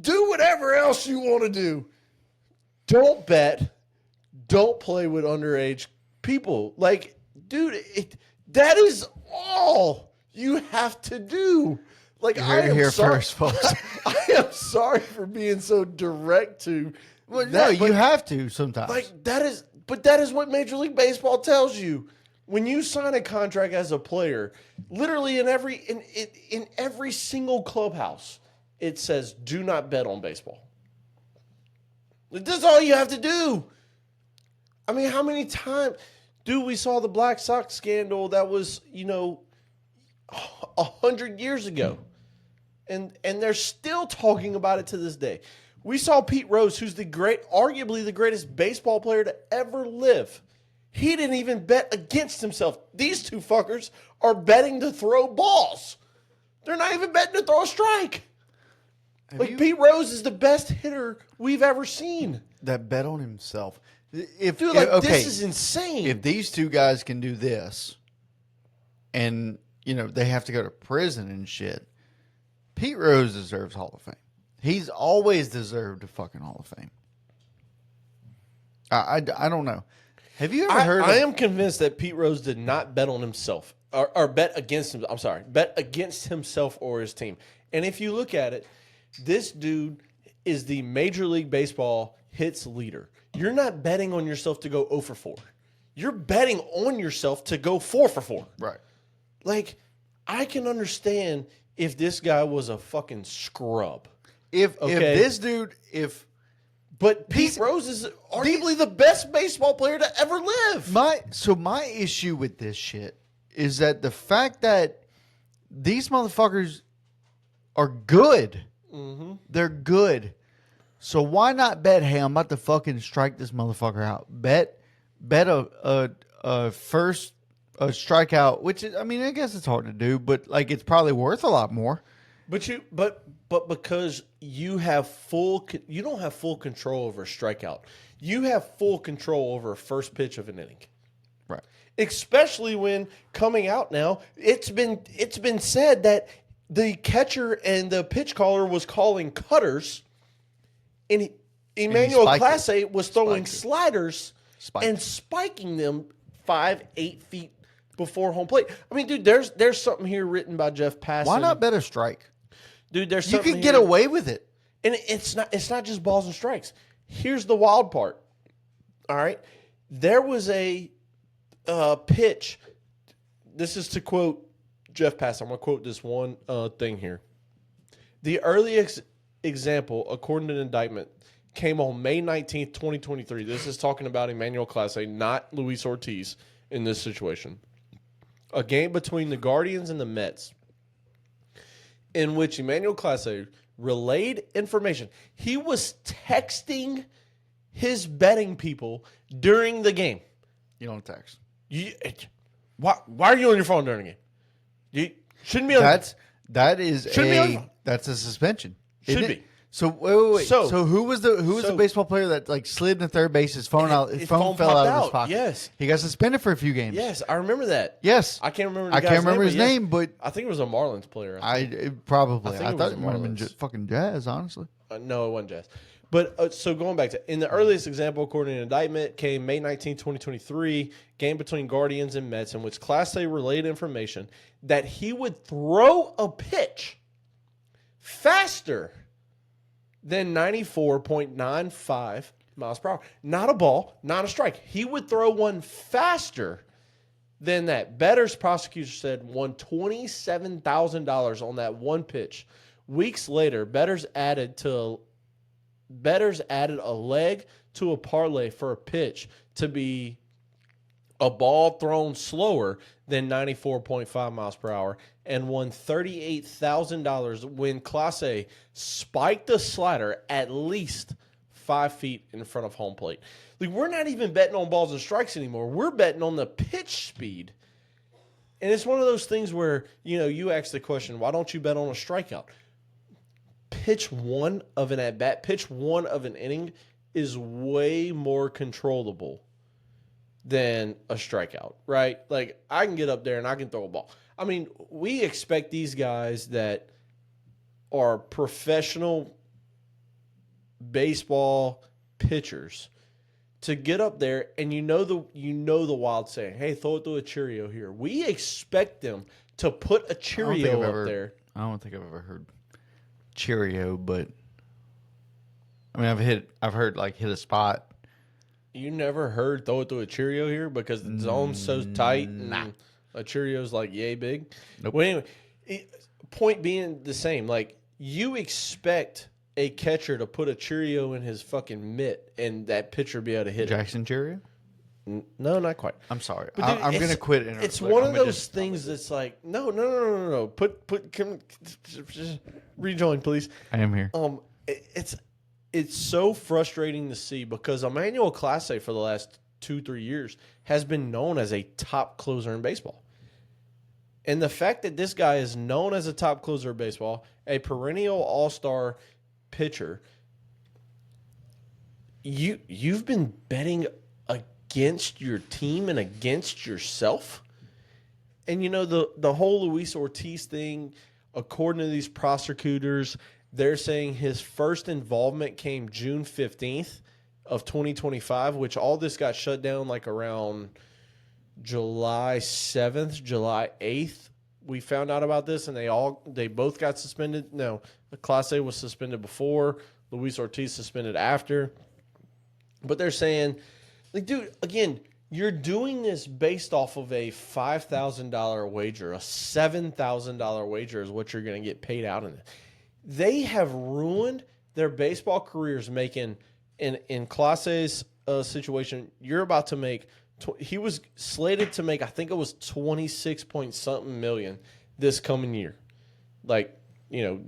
do whatever else you want to do. Don't bet. Don't play with underage people. Like, dude, that is all you have to do. Like, You I heard it am here sorry, first, folks. I am sorry for being so direct to. Well, that, no, but, you have to sometimes. like that is, but that is what Major League Baseball tells you. When you sign a contract as a player, literally in every single clubhouse, it says do not bet on baseball. This is all you have to do. I mean, how many times, dude, we saw the Black Sox scandal that was, 100 years ago. And they're still talking about it to this day. We saw Pete Rose, who's arguably the greatest baseball player to ever live. He didn't even bet against himself. These two fuckers are betting to throw balls. They're not even betting to throw a strike. Pete Rose is the best hitter we've ever seen. That bet on himself. This is insane. If these two guys can do this, and they have to go to prison and shit, Pete Rose deserves Hall of Fame. He's always deserved a fucking Hall of Fame. I don't know. Have you ever heard? I am convinced that Pete Rose did not bet on himself or bet against him. I'm sorry, bet against himself or his team. And if you look at it, this dude is the Major League Baseball hits leader. You're not betting on yourself to go 0 for 4. You're betting on yourself to go 4 for 4. Right. Like, I can understand if this guy was a fucking scrub. But Pete Rose is arguably the best baseball player to ever live. My issue with this shit is that the fact that these motherfuckers are good. Mm-hmm. They're good. So why not bet, hey, I'm about to fucking strike this motherfucker out. Bet a first strikeout, which is, I mean, I guess it's hard to do, but like it's probably worth a lot more. But because you don't have full control over a strikeout. You have full control over a first pitch of an inning. Right. Especially when coming out now, it's been said that the catcher and the pitch caller was calling cutters, and Emmanuel Clase was throwing sliders and spiking them 5-8 feet before home plate. I mean, dude, there's something here written by Jeff Passan. Why not bet a strike? Dude, there's you something could get away with it. And it's not just balls and strikes. Here's the wild part. All right. There was a pitch. This is to quote Jeff Passan. I'm going to quote this one thing here. The earliest example, according to the indictment, came on May 19th, 2023. This is talking about Emmanuel Clase, not Luis Ortiz in this situation. A game between the Guardians and the Mets, in which Emmanuel Clase relayed information. He was texting his betting people during the game. You don't text. Why are you on your phone during the game? You shouldn't be on. That's a suspension. Should be. So wait. So who was the baseball player that like slid in the third base? His phone fell out of his pocket. Yes, he got suspended for a few games. Yes, I remember that. Yes, I can't remember. I can't remember his name, but I think it was a Marlins player. I thought it might have been fucking Jazz. Honestly, no, it wasn't Jazz. But so going back to in the earliest example, according to the indictment, came May 19, 2023, game between Guardians and Mets, in which Clase relayed information that he would throw a pitch faster than 94.95 miles per hour. Not a ball, not a strike. He would throw one faster than that. Bettors prosecutor said won $27,000 on that one pitch. Weeks later, bettors added a leg to a parlay for a pitch to be a ball thrown slower than 94.5 miles per hour and won $38,000 when Clase spiked the slider at least 5 feet in front of home plate. Like, we're not even betting on balls and strikes anymore. We're betting on the pitch speed. And it's one of those things where, you ask the question, why don't you bet on a strikeout? Pitch one of an at-bat, pitch one of an inning is way more controllable than a strikeout, right? Like, I can get up there and I can throw a ball. I mean, we expect these guys that are professional baseball pitchers to get up there, and you know the Wild saying, "Hey, throw it to a Cheerio here." We expect them to put a Cheerio up there. I don't think I've ever heard Cheerio, but I mean, I've heard like hit a spot. You never heard throw it to a Cheerio here because the zone's so tight and a Cheerio's like yay big. Nope. Well, anyway, point being the same. Like, you expect a catcher to put a Cheerio in his fucking mitt and that pitcher be able to hit Jackson Cheerio? No, not quite. I'm sorry. But dude, I'm gonna quit. It's one of those things that's like, no. Just rejoin, please. I am here. It's so frustrating to see because Emmanuel Clase for the last 2-3 years has been known as a top closer in baseball. And the fact that this guy is known as a top closer in baseball, a perennial all-star pitcher, you've been betting against your team and against yourself. And you know, the whole Luis Ortiz thing, according to these prosecutors, they're saying his first involvement came June 15th of 2025, which all this got shut down like around July 7th, July 8th. We found out about this, and they both got suspended. No, Clase was suspended before, Luis Ortiz suspended after. But they're saying, like, dude, again, you're doing this based off of a $5,000 wager. A $7,000 wager is what you're going to get paid out in it. They have ruined their baseball careers making, in Clase's situation, you're about to make, he was slated to make, I think it was 26 point something million this coming year. Like, you know,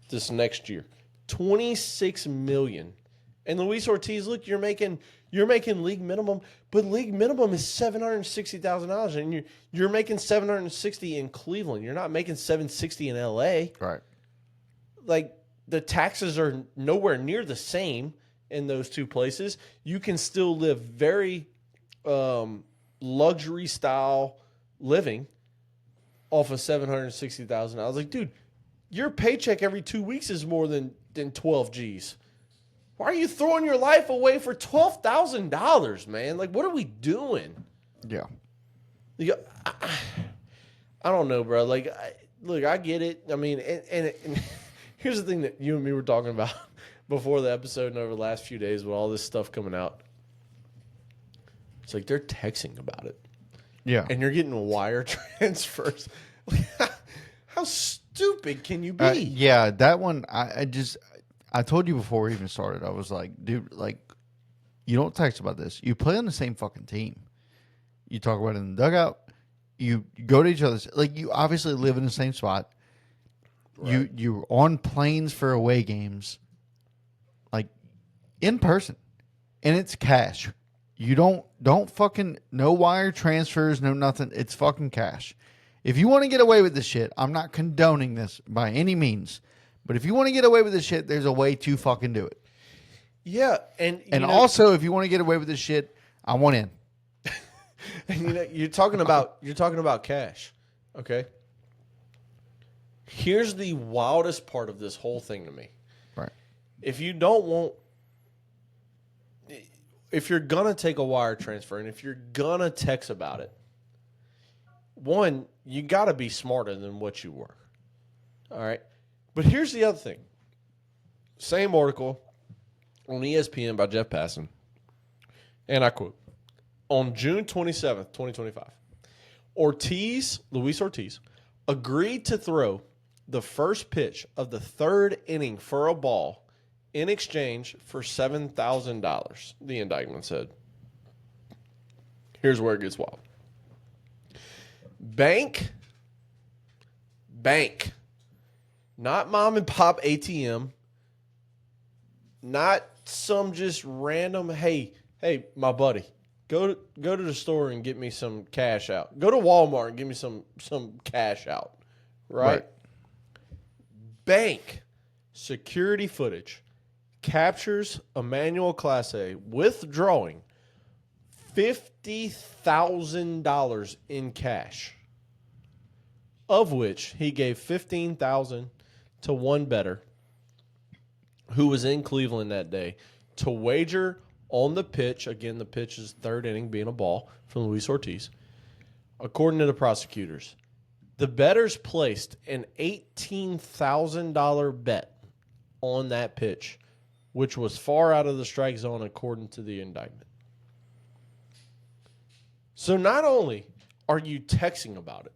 this next year. 26 million. And Luis Ortiz, look, you're making league minimum, but league minimum is $760,000, and you're making $760 in Cleveland. You're not making $760 in LA. Right. Like, the taxes are nowhere near the same in those two places. You can still live very luxury style living off of $760,000. I was like, dude, your paycheck every 2 weeks is more than 12 G's. Why are you throwing your life away for $12,000, man? Like, what are we doing? Yeah. I don't know, bro. Like, look, I get it. I mean, and here's the thing that you and me were talking about before the episode and over the last few days with all this stuff coming out. It's like they're texting about it. Yeah. And you're getting wire transfers. How stupid can you be? Yeah, that one, I told you before we even started, I was like, dude, like, you don't text about this. You play on the same fucking team. You talk about it in the dugout. You go to each other's, like, you obviously live in the same spot. Right. You're on planes for away games, like, in person. And it's cash. You don't fucking, no wire transfers, no nothing. It's fucking cash. If you want to get away with this shit, I'm not condoning this by any means. But if you want to get away with this shit, there's a way to fucking do it. Yeah, and also, if you want to get away with this shit, I want in. And you're talking about cash, okay? Here's the wildest part of this whole thing to me. Right. If you're gonna take a wire transfer, and if you're gonna text about it, one, you got to be smarter than what you were. All right. But here's the other thing. Same article on ESPN by Jeff Passan. And I quote, on June 27th, 2025, Luis Ortiz, agreed to throw the first pitch of the third inning for a ball in exchange for $7,000, the indictment said. Here's where it gets wild. Bank, not mom and pop ATM, not some just random, hey, my buddy, go to the store and get me some cash out. Go to Walmart and give me some cash out, right? Bank security footage captures Emmanuel Clase withdrawing $50,000 in cash, of which he gave $15,000 to one bettor who was in Cleveland that day, to wager on the pitch. Again, the pitch is third inning, being a ball from Luis Ortiz. According to the prosecutors, the bettors placed an $18,000 bet on that pitch, which was far out of the strike zone according to the indictment. So not only are you texting about it,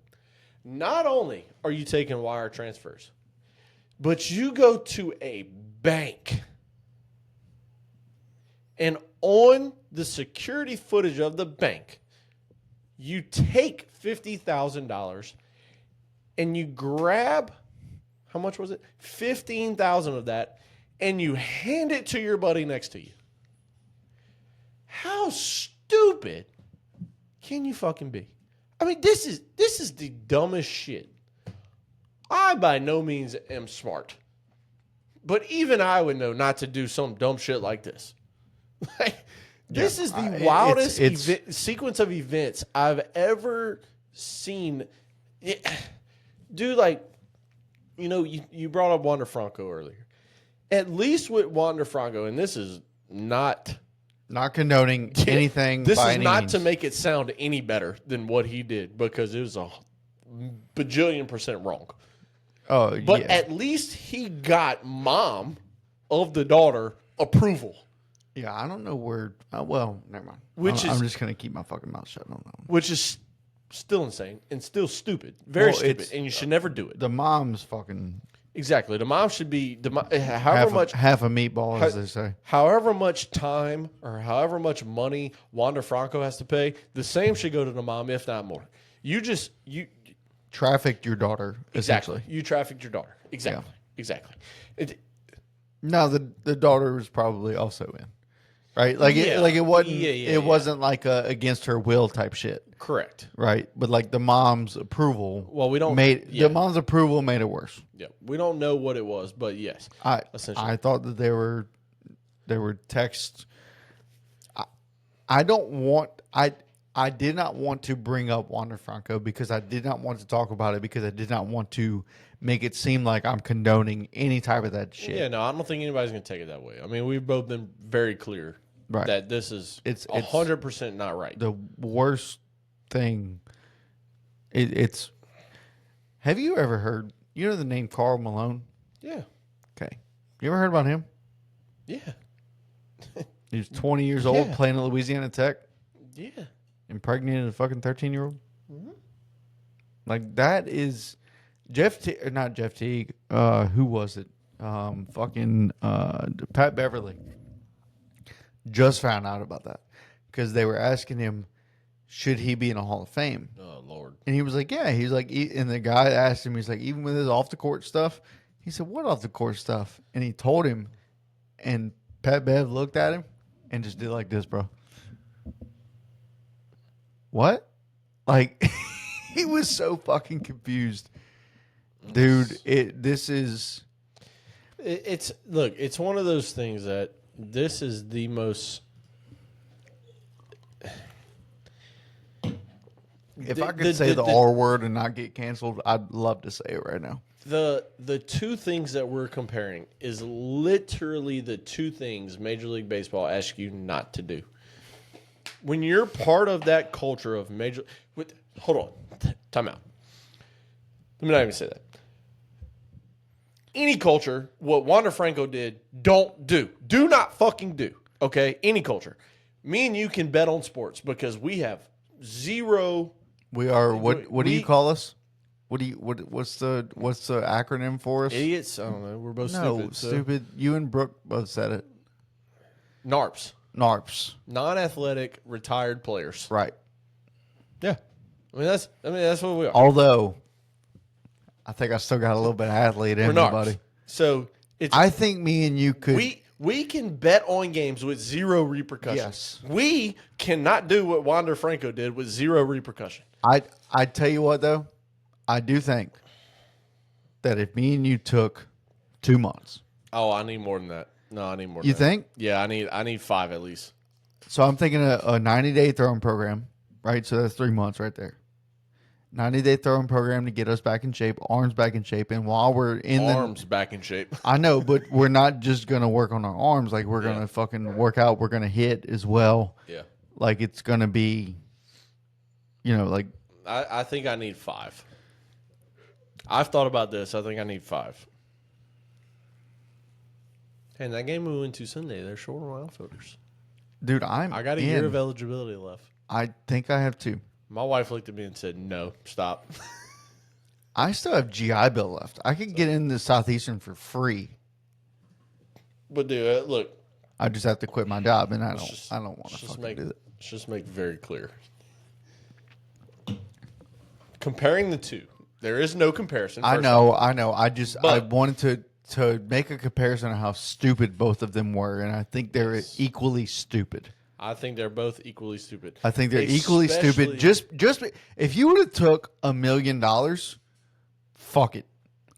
not only are you taking wire transfers, but you go to a bank and on the security footage of the bank, you take $50,000 and you grab, how much was it? $15,000 of that, and you hand it to your buddy next to you. How stupid can you fucking be? I mean, this is the dumbest shit. I by no means am smart, but even I would know not to do some dumb shit like this. This is the wildest sequence of events I've ever seen. Dude, like, you brought up Wander Franco earlier. At least with Wander Franco, and this is not condoning anything. This by is any not means. to make it sound any better than what he did, because it was a bajillion% wrong. Oh, But yeah. at least he got mom of the daughter approval. Yeah, I don't know where. Well, never mind. I'm just gonna keep my fucking mouth shut on that one. Which is still insane and still stupid. Very Well, stupid. And you should never do it. The mom's fucking Exactly. The mom should be half a meatball, as they say. however much time or however much money Wander Franco has to pay, the same should go to the mom, if not more. You Trafficked your daughter, exactly. essentially. You trafficked your daughter. Exactly. Exactly. No, the daughter was probably also in, right? Like Yeah. it wasn't. Yeah, it wasn't like a against her will type shit, Correct. right? But like the mom's approval. Well, we don't the mom's approval made it worse. Yeah. We don't know what it was, but yes. Essentially. I thought that they were text. I don't want I did not want to bring up Wander Franco because I did not want to talk about it because I did not want to make it seem like I'm condoning any type of that shit. Yeah, no, I don't think anybody's going to take it that way. I mean, we've both been very clear Right. that this is It's 100% not right. The worst thing. It's. Have you ever heard? You know the name Karl Malone? Yeah. Okay. You ever heard about him? Yeah. He was 20 years old, Yeah. playing at Louisiana Tech, Yeah. impregnated a fucking 13-year-old. Like that is not Jeff Teague. Who was it? Pat Beverly. Just found out about that because they were asking him, should he be in a Hall of Fame? Oh, Lord. And he was like, yeah. He's like, and the guy asked him, he's like, even with his off the court stuff. He said, what off the court stuff? And he told him, and Pat Bev looked at him and just did like this, bro. What? Like, he was so fucking confused. Dude, it's Look, it's one of those things that this is the most. if I could say the R word and not get canceled, I'd love to say it right now. The two things that we're comparing is literally the two things Major League Baseball asks you not to do. When you're part of that culture of hold on, time out. Let me not even say that. Any culture, what Wander Franco did, don't do. Do not fucking do. Okay? Any culture. Me and you can bet on sports because we have zero. We are what do you we- call us? What's the acronym for us? Idiots. I don't know. We're both No, stupid. so- stupid. You and Brooke both said it. NARPs. NARPs. Non-athletic retired players. Right. Yeah. I mean that's what we are. Although I think I still got a little bit of athlete in We're me, NARPs. buddy. So it's I think me and you could we can bet on games with zero repercussions. Yes. We cannot do what Wander Franco did with zero repercussion. I tell you what though, I do think that if me and you took 2 months. Oh, I need more than that. No, I need more than You that. think? Yeah, I need 5 at least. So I'm thinking a 90-day throwing program, right? So that's 3 months right there. 90-day throwing program to get us back in shape, arms back in shape, and while we're in Arms back in shape. I know, but we're not just gonna work on our arms. Like we're gonna fucking work out. We're gonna hit as well. Yeah. Like it's gonna be, like I think I need 5. I've thought about this. I think I need 5. And that game we went to Sunday, they're short on outfielders. dude, I got a year of eligibility left. I think I have 2. My wife looked at me and said, "No, stop." I still have GI Bill left. I could get into Southeastern for free. But dude, look, I just have to quit my job, and I don't want to fucking do that. let's just make very clear. Comparing the two, there is no comparison. I first know. off. I wanted to make a comparison of how stupid both of them were, and I think they're equally stupid. I think they're both equally stupid. I think they're equally stupid. Just if you would have took $1 million, fuck it,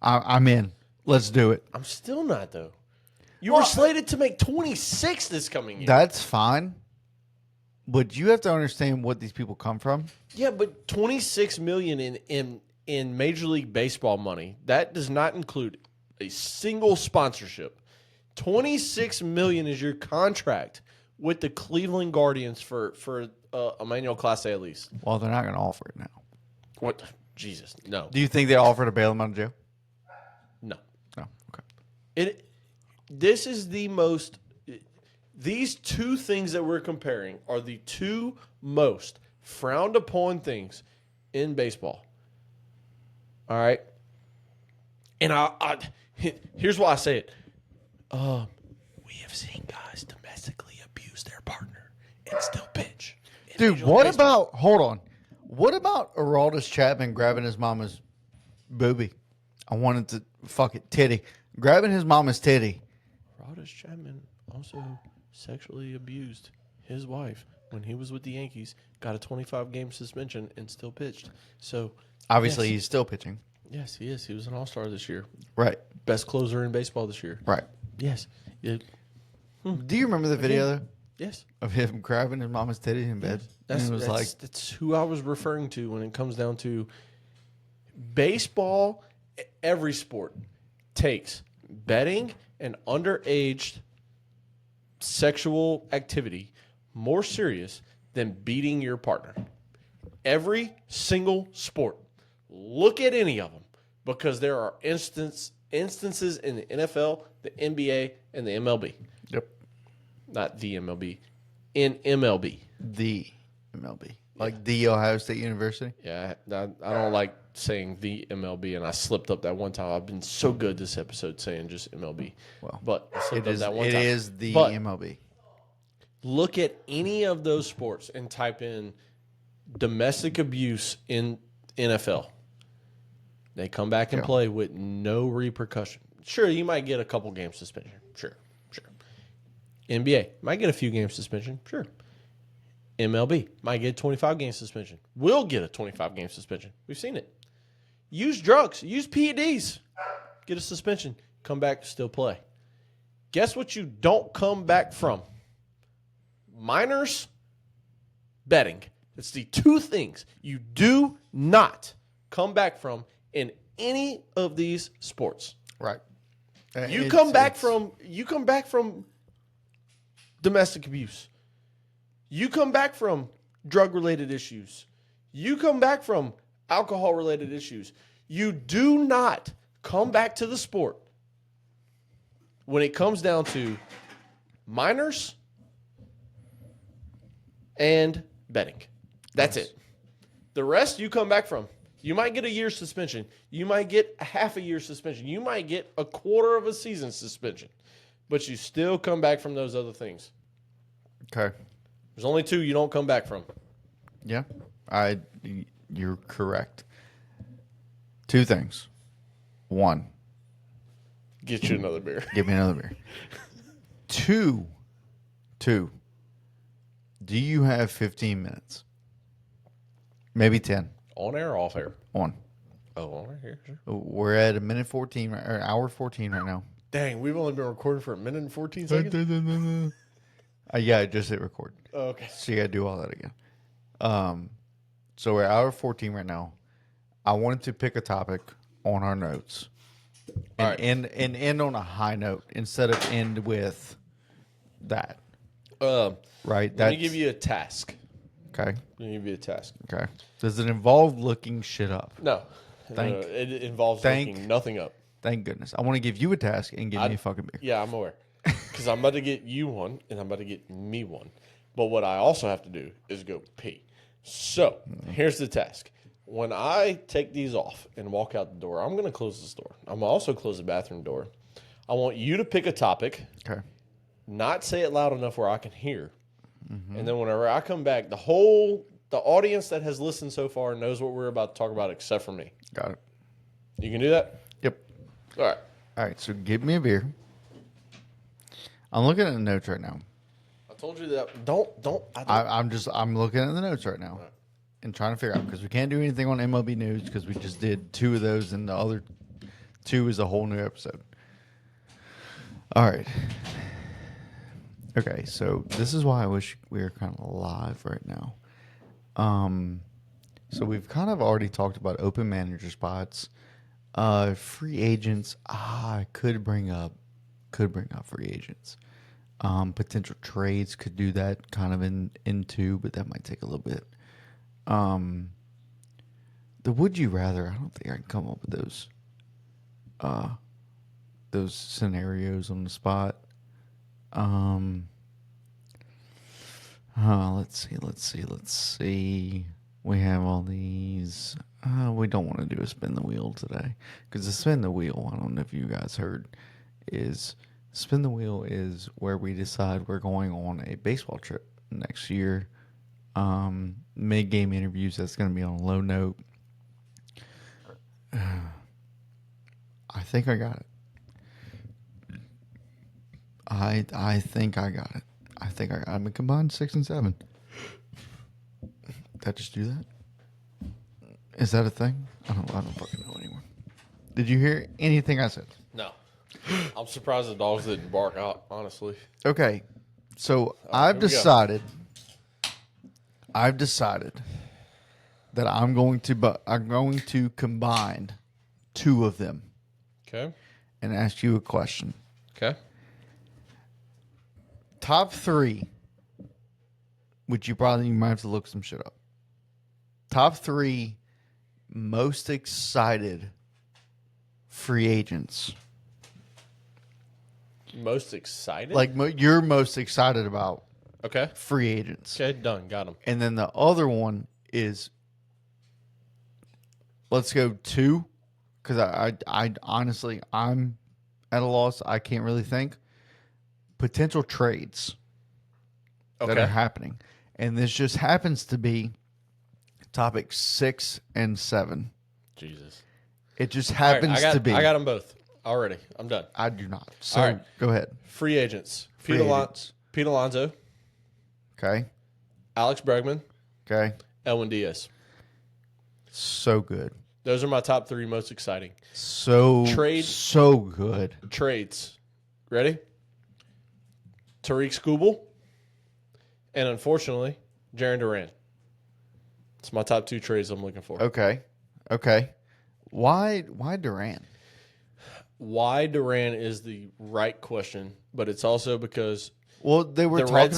I'm in. Let's do it. I'm still not though. You were slated to make 26 this coming year. That's fine, but you have to understand what these people come from. Yeah, but 26 million in Major League Baseball money, that does not include a single sponsorship. 26 million is your contract with the Cleveland Guardians for Emmanuel Clase at least. Well, they're not going to offer it now. What? Jesus, no. Do you think they offered to bail him out of jail? No. No. Okay. This is the most. These two things that we're comparing are the two most frowned upon things in baseball. All right, and here's why I say it. We have seen guys domestically abuse their partner and still pitch. Dude, what about? Hold on. What about Aroldis Chapman grabbing his mama's boobie? I wanted to fuck it titty, grabbing his mama's titty. Aroldis Chapman also sexually abused his wife when he was with the Yankees. Got a 25-game suspension and still pitched. So obviously he's still pitching. Yes, he is. He was an all-star this year. Right. Best closer in baseball this year. Right. Yes. Yeah. Do you remember the video though Yes. of him grabbing his mama's titty in bed? That's who I was referring to when it comes down to baseball. Every sport takes betting and underage sexual activity more serious than beating your partner. Every single sport. Look at any of them because there are instances in the NFL, the NBA, and the MLB. Yep. Not the MLB. In MLB. The MLB. Like the Ohio State University? Yeah, I don't like saying the MLB, and I slipped up that one time. I've been so good this episode saying just MLB. Well, but I slipped up that one it time. It is the but MLB. Look at any of those sports and type in domestic abuse in NFL. They come back and play with no repercussion. Sure, you might get a couple games suspension. Sure. NBA might get a few games suspension. Sure. MLB might get a 25-game suspension. Will get a 25-game suspension. We've seen it. Use drugs. Use PEDs. Get a suspension. Come back, still play. Guess what you don't come back from? Minors, betting. It's the two things you do not come back from in any of these sports. Right. You come back from domestic abuse. You come back from drug-related issues. You come back from alcohol-related issues. You do not come back to the sport when it comes down to minors and betting. That's it. The rest you come back from. You might get a year's suspension. You might get a half a year suspension. You might get a quarter of a season suspension. But you still come back from those other things. Okay. There's only two you don't come back from. Yeah. You're correct. Two things. One, Get you another beer. give me another beer. Two, do you have 15 minutes? Maybe 10. On air or off air? On. Oh, on air. Sure. We're at a minute 14, or hour 14 right now. Dang, we've only been recording for a minute and 14 seconds? Yeah, I just hit record. Oh, okay. So you got to do all that again. So we're at hour 14 right now. I wanted to pick a topic on our notes and All right. end on a high note instead of end with that. Right? Let me give you a task. Okay. Let me give you a task. Okay. Does it involve looking shit up? No. Thank- it involves thank- looking nothing up. Thank goodness. I want to give you a task and give me a fucking beer. Yeah, I'm aware. Because I'm about to get you one, and I'm about to get me one. But what I also have to do is go pee. So, here's the task. When I take these off and walk out the door, I'm going to close this door. I'm going to also close the bathroom door. I want you to pick a topic, Okay. not say it loud enough where I can hear. And then whenever I come back, the audience that has listened so far knows what we're about to talk about except for me. Got it. You can do that? Yep. All right. All right. So give me a beer. I'm looking at the notes right now. I told you that. Don't. I'm looking at the notes right now and trying to figure out because we can't do anything on MLB news because we just did 2 of those and the other 2 is a whole new episode. All right. Okay, so this is why I wish we were kind of live right now. So we've kind of already talked about open manager spots, free agents. I could bring up free agents. Potential trades could do that kind of in 2, but that might take a little bit. The would you rather? I don't think I can come up with those scenarios on the spot. Let's see. We have all these. We don't want to do a spin the wheel today because the spin the wheel, I don't know if you guys heard, is spin the wheel is where we decide we're going on a baseball trip next year. Mid-game interviews, that's going to be on a low note. I think I got it. I think I got it. I'm a combined 6 and 7. Did I just do that? Is that a thing? I don't fucking know anymore. Did you hear anything I said? No. I'm surprised the dogs didn't bark out, honestly. Okay. So here we go. I've decided that I'm going to combine 2 of them Okay. and ask you a question. Okay. Top 3, which you might have to look some shit up. Top 3 most excited free agents. Most excited? Like you're most excited about Okay. free agents. Okay, done. Got them. And then the other one is, let's go 2, because I honestly, I'm at a loss. I can't really think. Potential trades that are happening. And this just happens to be topic 6 and 7. Jesus. It just All right, happens to be. I got them both already. I'm done. I do not. So All right. go ahead. Free agents. Free agents. Pete Alonso, Okay. Alex Bregman, Okay. Elwin Diaz. So good. Those are my top 3 most exciting. So good. Trades. Ready? Tariq Skubal, and unfortunately, Jaron Duran. It's my top 2 trades I'm looking for. Okay. Why Durant? Why Duran is the right question, but it's also because Well, they were The Red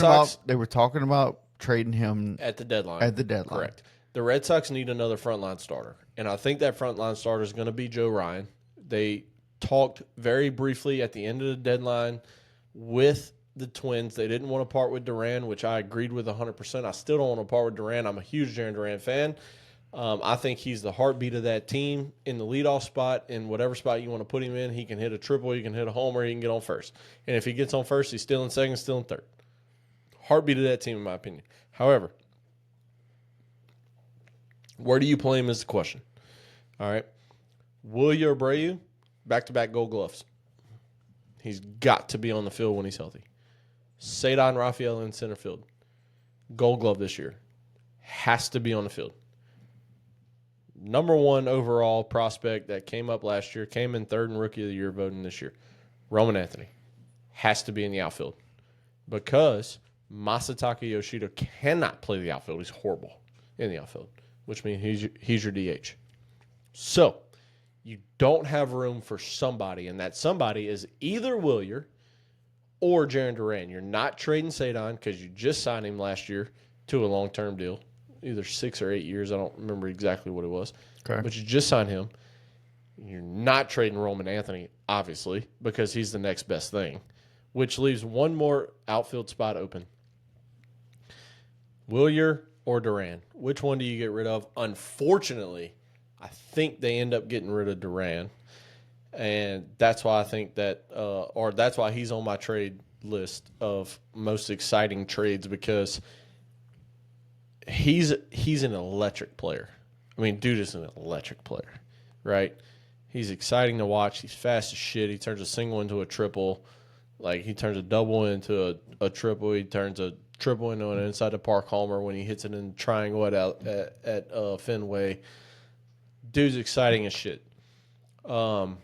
talking about trading him at the deadline. at the deadline. Correct. The Red Sox need another frontline starter, and I think that frontline starter is going to be Joe Ryan. They talked very briefly at the end of the deadline with the Twins. They didn't want to part with Duran, which I agreed with 100%. I still don't want to part with Duran. I'm a huge Jaron Duran fan. I think he's the heartbeat of that team in the leadoff spot. In whatever spot you want to put him in, he can hit a triple, he can hit a homer, he can get on first. And if he gets on first, he's still in second, still in third. Heartbeat of that team, in my opinion. However, where do you play him is the question. All right. Wilyer Abreu, back-to-back gold gloves. He's got to be on the field when he's healthy. Cedar Rafael in center field. Gold glove this year. Has to be on the field. Number 1 overall prospect that came up last year, came in 3rd in Rookie of the Year voting this year. Roman Anthony. Has to be in the outfield. Because Masataka Yoshida cannot play the outfield. He's horrible in the outfield, which means he's your DH. So you don't have room for somebody, and that somebody is either Willier or Jaron Duran. You're not trading Sadon because you just signed him last year to a long-term deal, either 6 or 8 years. I don't remember exactly what it was. Okay. But you just signed him. You're not trading Roman Anthony, obviously, because he's the next best thing, which leaves one more outfield spot open. Willier or Duran? Which one do you get rid of? Unfortunately, I think they end up getting rid of Duran. And that's why I think that, or that's why he's on my trade list of most exciting trades, because he's an electric player. I mean, dude is an electric player, right? He's exciting to watch. He's fast as shit. He turns a single into a triple. Like, he turns a double into a triple. He turns a triple into an inside the park homer when he hits it in the triangle at Fenway. Dude's exciting as shit. And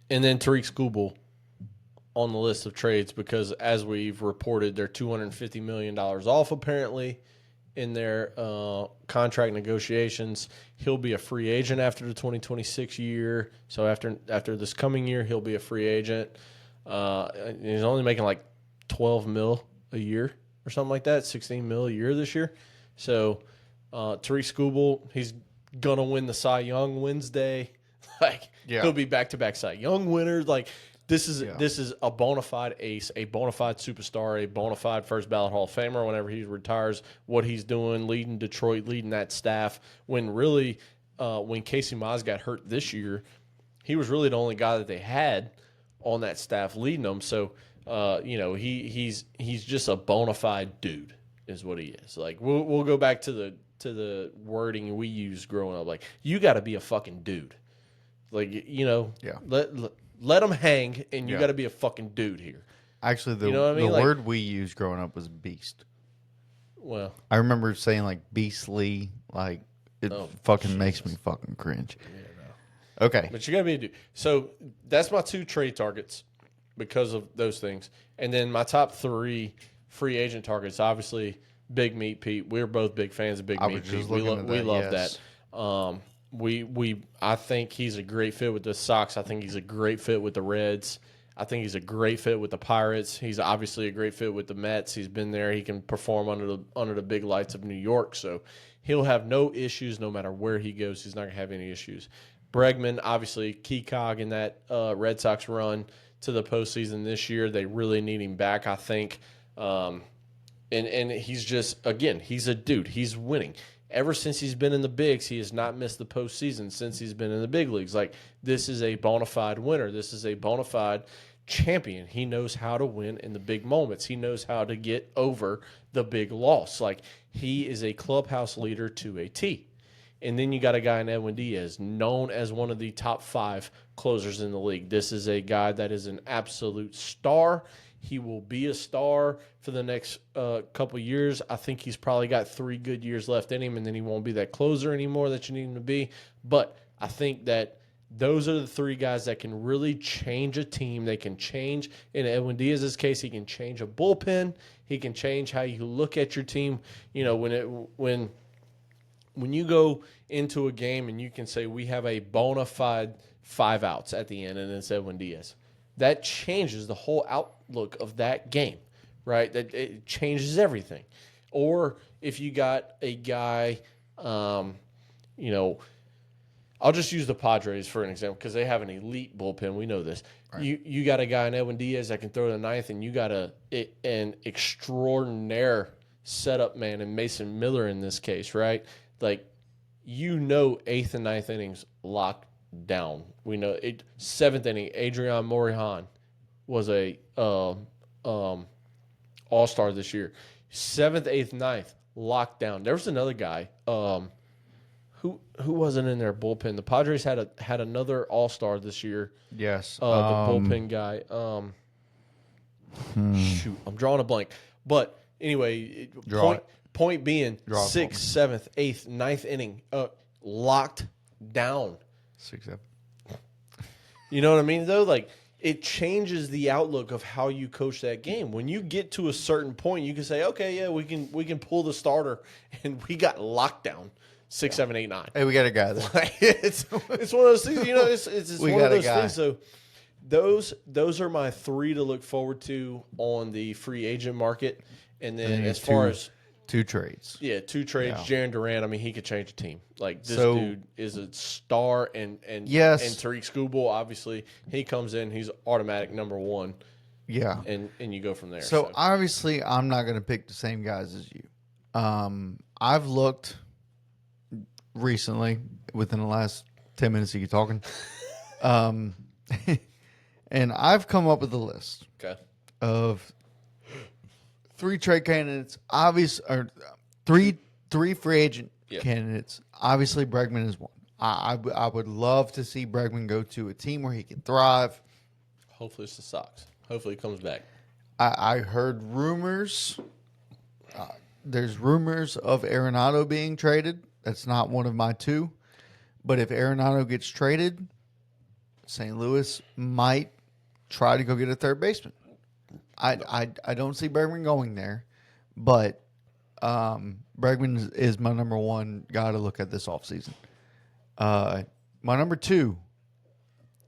then Tariq Skubal on the list of trades, because as we've reported, they're $250 million off apparently in their contract negotiations. He'll be a free agent after the 2026 year. So after this coming year, he'll be a free agent. He's only making like 12 mil a year or something like that, 16 mil a year this year. So Tariq Skubal, he's gonna win the Cy Young Wednesday. Like, he'll be back-to-back Cy Young winners. Like, this is a bona fide ace, a bona fide superstar, a bona fide first ballot Hall of Famer whenever he retires. What he's doing, leading Detroit, leading that staff. When really, when Casey Mize got hurt this year, he was really the only guy that they had on that staff leading them. So, he's just a bona fide dude, is what he is. Like, we'll go back to the wording we used growing up. Like, you got to be a fucking dude. Like, let them hang, and you got to be a fucking dude here. Actually, the word we used growing up was beast. Well, I remember saying like beastly, like it makes me fucking cringe. Yeah, no. Okay. But you got to be a dude. So that's my 2 trade targets because of those things. And then my top 3 free agent targets, obviously, Big Meat Pete. We're both big fans of Big Meat Pete. We love that. I think he's a great fit with the Sox. I think he's a great fit with the Reds. I think he's a great fit with the Pirates. He's obviously a great fit with the Mets. He's been there. He can perform under the big lights of New York. So he'll have no issues no matter where he goes. He's not going to have any issues. Bregman, obviously, key cog in that Red Sox run to the postseason this year. They really need him back, I think. And he's just, again, he's a dude. He's winning. Ever since he's been in the bigs, he has not missed the postseason since he's been in the big leagues. Like, this is a bona fide winner. This is a bona fide champion. He knows how to win in the big moments. He knows how to get over the big loss. Like, he is a clubhouse leader to a T. And then you got a guy in Edwin Diaz, known as one of the top 5 closers in the league. This is a guy that is an absolute star. He will be a star for the next couple of years. I think he's probably got 3 good years left in him, and then he won't be that closer anymore that you need him to be. But I think that those are the 3 guys that can really change a team. They can change, in Edwin Diaz's case, he can change a bullpen. He can change how you look at your team. You know, when you go into a game and you can say we have a bona fide 5 outs at the end, and it's Edwin Diaz. That changes the whole outlook of that game, right? That it changes everything. Or if you got a guy, I'll just use the Padres for an example because they have an elite bullpen. We know this. Right. You got a guy in Edwin Diaz that can throw to the 9th, and you got an extraordinaire setup man in Mason Miller in this case, right? Like, 8th and 9th innings locked down. We know it. 7th inning, Adrian Morejon was a all-star this year. 7th, 8th, 9th locked down. There was another guy who wasn't in their bullpen. The Padres had another all-star this year. Yes, the bullpen guy. Shoot, I'm drawing a blank. But anyway, point being, 6th, 7th, 8th, 9th inning locked down. 6, 7. You know what I mean, though? Like, it changes the outlook of how you coach that game. When you get to a certain point, you can say, okay, yeah, we can pull the starter, and we got lockdown. 6, 7, 8, 9. Hey, we got a guy there. it's one of those things. You know, it's We one got of a those guy. things. So those are my 3 to look forward to on the free agent market. And then as far as 2 trades. 2 trades, Jaren Durant. I mean, he could change a team. Like this So- dude is a star, and Yes. and Tariq Skubal, obviously, he comes in, he's automatic number 1, Yeah. and you go from there. So obviously, I'm not going to pick the same guys as you. I've looked recently within the last 10 minutes of you talking, and I've come up with a list okay, of 3 trade candidates. Or three free agent candidates. Obviously, Bregman is one. I would love to see Bregman go to a team where he can thrive. hopefully it's the Sox. Hopefully he comes back. I heard rumors. There's rumors of Arenado being traded. That's not one of my 2. But if Arenado gets traded, St. Louis might try to go get a third baseman. I don't see Bregman going there, but Bregman is my number 1 guy to look at this offseason. My number 2,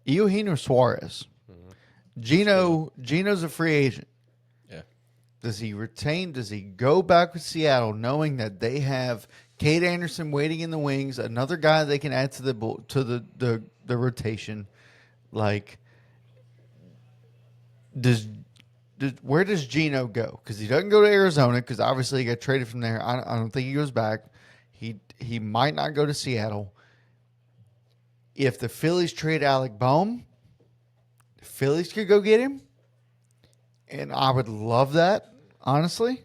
Eugenio Suarez. Gino's a free agent. Yeah, Does he retain? Does he go back with Seattle, knowing that they have Kate Anderson waiting in the wings, another guy they can add to the rotation? Like, where does Gino go? Because he doesn't go to Arizona, because obviously he got traded from there. I don't think he goes back. He might not go to Seattle. If the Phillies trade Alec Boehm, the Phillies could go get him. And I would love that, honestly.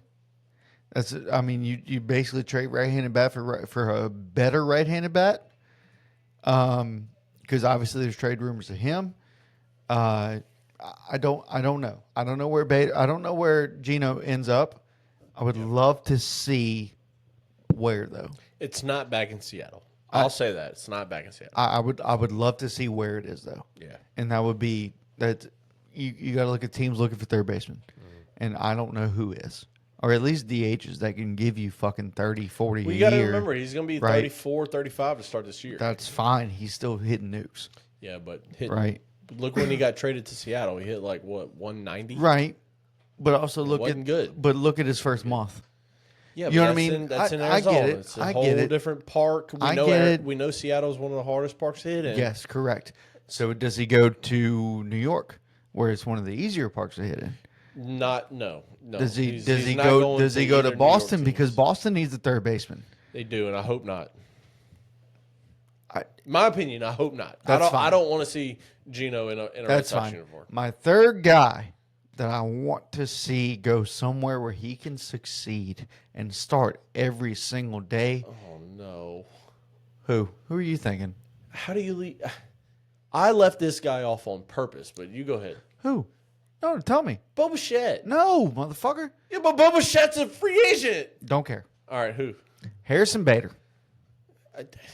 You basically trade right-handed bat for a better right-handed bat. Because obviously there's trade rumors of him. I don't know. I don't know where Gino ends up. I would love to see where though. it's not back in Seattle. I'll say that it's not back in Seattle. I would love to see where it is though. Yeah, And that would be that you got to look at teams looking for third baseman. And I don't know who is. Or at least DHs that can give you fucking 30, 40 well, a you got to year. remember he's going to be right? 34, 35 to start this year. That's fine. He's still hitting nukes. Yeah, but Right. Look when he got traded to Seattle, he hit like what 190. Right. But also wasn't good. But look at his first month. Yeah, You know what I that's mean? That's in I Arizona. get it. It's a I whole get it. different park. I get it. We know Seattle's one of the hardest parks to hit in. Yes, correct. So does he go to New York, where it's one of the easier parks to hit in? No. Does he He's does he not go going does he go either to New York Boston, teams. because Boston needs a third baseman? They do, and I hope not. I- My opinion, I hope not. That's I fine. don't want to see Gino in a Red That's Sox fine. uniform. My third guy that I want to see go somewhere where he can succeed and start every single day. Oh no! Who are you thinking? How do you leave? I left this guy off on purpose, but you go ahead. Who? No, tell me. Boba Fett. No, motherfucker. Yeah, but Boba Fett's a free agent. Don't care. All right, who? Harrison Bader.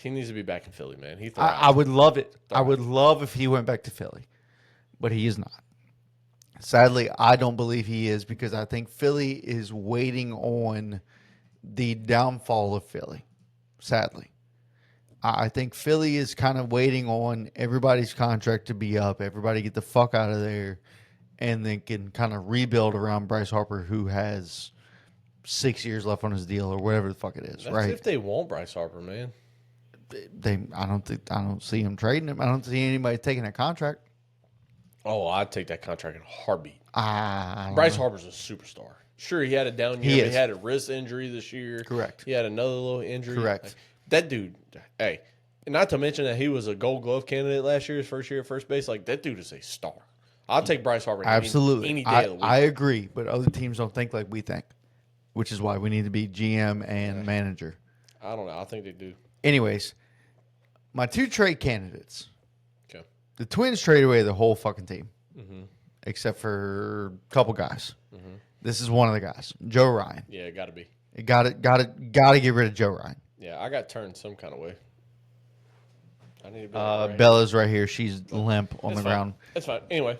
He needs to be back in Philly, man. He I thrives. would love it. I would love if he went back to Philly, but he is not. Sadly, I don't believe he is, because I think Philly is waiting on the downfall of Philly. Sadly, I think Philly is kind of waiting on everybody's contract to be up, everybody get the fuck out of there, and then can kind of rebuild around Bryce Harper, who has 6 years left on his deal or whatever the fuck it is. That's right? if they want Bryce Harper, man. I don't see him trading him. I don't see anybody taking a contract. Oh, I'd take that contract in a heartbeat. I don't Bryce know. Harper's a superstar. Sure, he had a down year. He But is. he had a wrist injury this year. Correct. He had another little injury. Correct. Like, that dude, hey, and not to mention that he was a Gold Glove candidate last year, his first year at first base. Like, that dude is a star. I'll take Bryce Harper Absolutely. any day of the week. I agree, but other teams don't think like we think, which is why we need to be GM and manager. I don't know. I think they do. Anyways, my 2 trade candidates. Okay. The Twins traded away the whole fucking team, except for a couple guys. This is one of the guys, Joe Ryan. Yeah, it got to be. Got to get rid of Joe Ryan. Yeah, I got turned some kind of way. I need to be like, right. Bella's right here. She's limp on That's the fine. ground. That's fine. Anyway.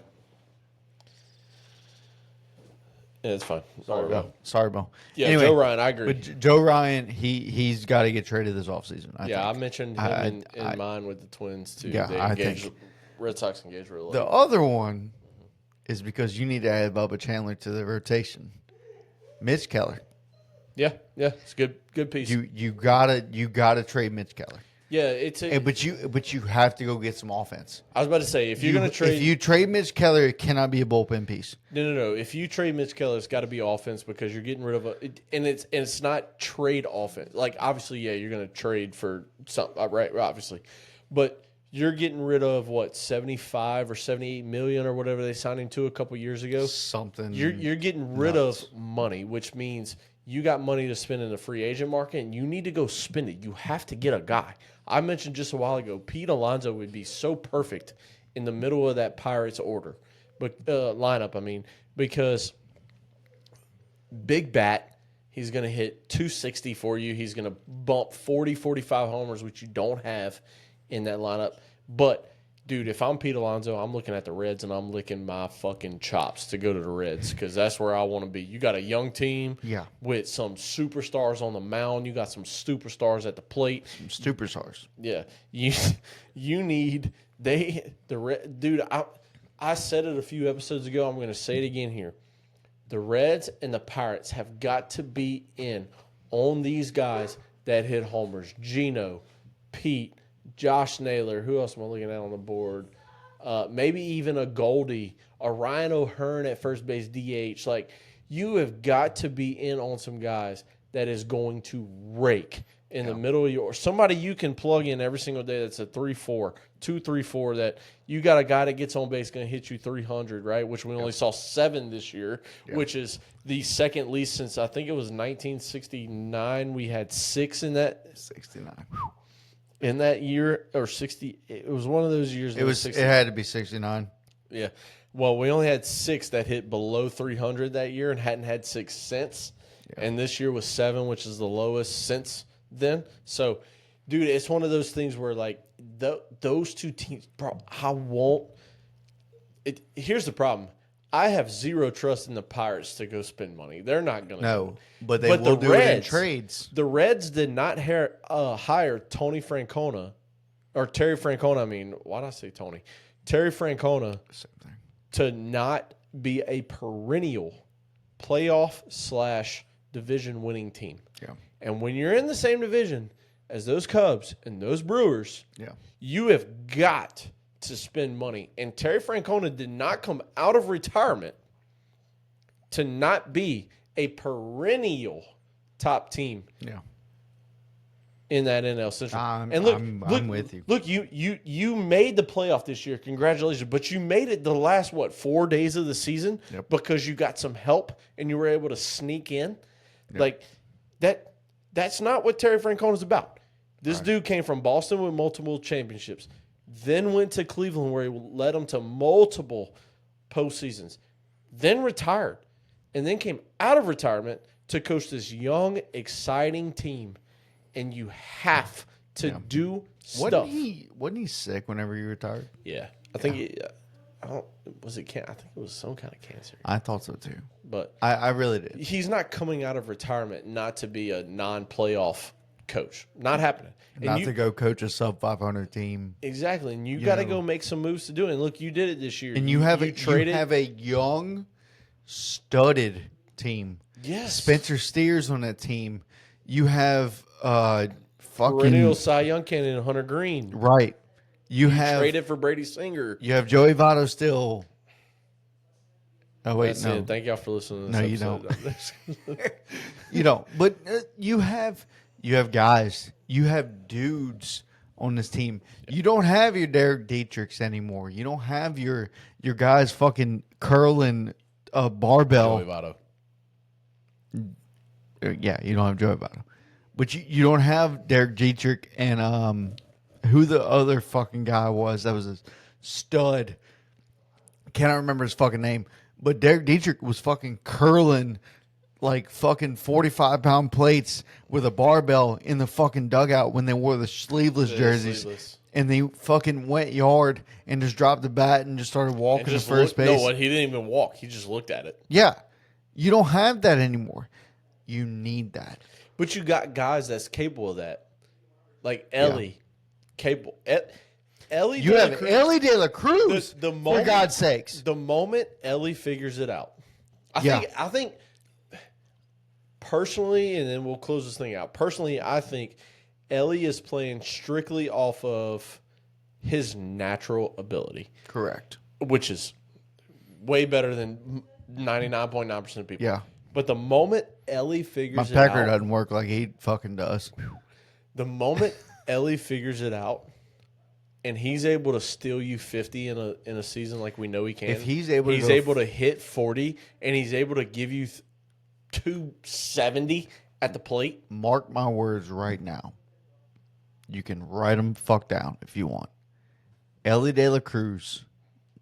Yeah, it's fine. Sorry, bro. Sorry, Bo. Yeah, Anyway, Joe Ryan, I agree. But Joe Ryan, he's got to get traded this offseason. I I think. mentioned him in mine with the Twins too. Yeah, They I engaged, think. Red Sox engaged really The late. other one is because you need to add Bubba Chandler to the rotation. Mitch Keller. Yeah, it's a good piece. You gotta trade Mitch Keller. Yeah, it's a. But you have to go get some offense. I was about to say if you're going to trade, if you trade Mitch Keller, it cannot be a bullpen piece. no. If you trade Mitch Keller, it's got to be offense because you're getting rid of and it's not trade offense. Like obviously, yeah, you're going to trade for something, right? Obviously, but you're getting rid of what 75 or 78 million or whatever they signed him to a couple years ago. Something. You're getting rid of money, which means you got money to spend in the free agent market, and you need to go spend it. You have to get a guy. I mentioned just a while ago, Pete Alonso would be so perfect in the middle of that Pirates order, but lineup. I mean, because big bat, he's going to hit 260 for you. He's going to bump 40, 45 homers, which you don't have in that lineup. But dude, if I'm Pete Alonso, I'm looking at the Reds and I'm licking my fucking chops to go to the Reds because that's where I want to be. You got a young team with some superstars on the mound. You got some superstars at the plate. Some superstars. Yeah. You need dude, I said it a few episodes ago. I'm going to say it again here. The Reds and the Pirates have got to be in on these guys that hit homers. Gino, Pete, Josh Naylor. Who else am I looking at on the board? Maybe even a Goldie, a Ryan O'Hearn at first base DH. Like, you have got to be in on some guys that is going to rake in the middle of your – somebody you can plug in every single day that's a 3-4, 2-3-4 that you got a guy that gets on base going to hit you 300, right, which we only saw 7 this year, which is the second least since I think it was 1969. We had 6 in that. 69. In that year, or 60, it was one of those years. It had to be 69. Yeah. Well, we only had 6 that hit below 300 that year and hadn't had 6 since. Yeah. And this year was 7, which is the lowest since then. So, dude, it's one of those things where, like, those two teams, bro, I won't. Here's the problem. I have zero trust in the Pirates to go spend money. They're not going to. No, but they will do it in trades. The Reds did not hire Tony Francona, or Terry Francona. I mean, why did I say Tony? Terry Francona. Same thing. To not be a perennial playoff / division winning team. Yeah. And when you're in the same division as those Cubs and those Brewers, you have got to spend money. And Terry Francona did not come out of retirement to not be a perennial top team in that NL Central. I'm with you. Look, you made the playoff this year. Congratulations. But you made it the last, 4 days of the season because you got some help and you were able to sneak in. Yep. Like, that's not what Terry Francona's about. This dude came from Boston with multiple championships, then went to Cleveland where he led them to multiple postseasons, then retired, and then came out of retirement to coach this young, exciting team. And you have to do stuff. Wasn't he sick whenever he retired? Yeah. I think was it I think it was some kind of cancer. I thought so too. But I really did. He's not coming out of retirement not to be a non-playoff coach. Not happening. Not to go coach a sub 500 team. Exactly. And you got to go make some moves to do it. And look, you did it this year. And you have a young, studded team. Yes. Spencer Steers on that team. You have fucking perennial Cy Young candidate Hunter Green. Right. You have traded for Brady Singer. You have Joey Votto still. Oh wait, That's no. It. Thank y'all for listening to this episode. You don't. You don't. But you have guys. You have dudes on this team. You don't have your Derek Dietrichs anymore. You don't have your guys fucking curling a barbell. Joey Votto. Yeah, you don't have Joey Votto. But you don't have Derek Dietrich and who the other fucking guy was that was a stud. Cannot remember his fucking name. But Derek Dietrich was fucking curling like fucking 45-pound plates with a barbell in the fucking dugout when they wore the sleeveless jerseys. Sleeveless. And they fucking went yard and just dropped the bat and just started walking to first base. No, he didn't even walk. He just looked at it. Yeah. You don't have that anymore. You need that. But you got guys that's capable of that. Like Ellie. Capable. Ellie You De La have Cruz- Ellie De La Cruz, the for moment- God's sakes. The moment Ellie figures it out. Yeah. I think personally, and then we'll close this thing out. Personally, I think Ellie is playing strictly off of his natural ability, Correct. which is way better than 99.9% of people. Yeah. But the moment Ellie My figures it pecker out, doesn't work like he fucking does. the moment Ellie figures it out, and he's able to steal you 50 in a season like we know he can. If he's able to to hit 40, and he's able to give you 270 at the plate. Mark my words right now. You can write them fuck down if you want. Ellie De La Cruz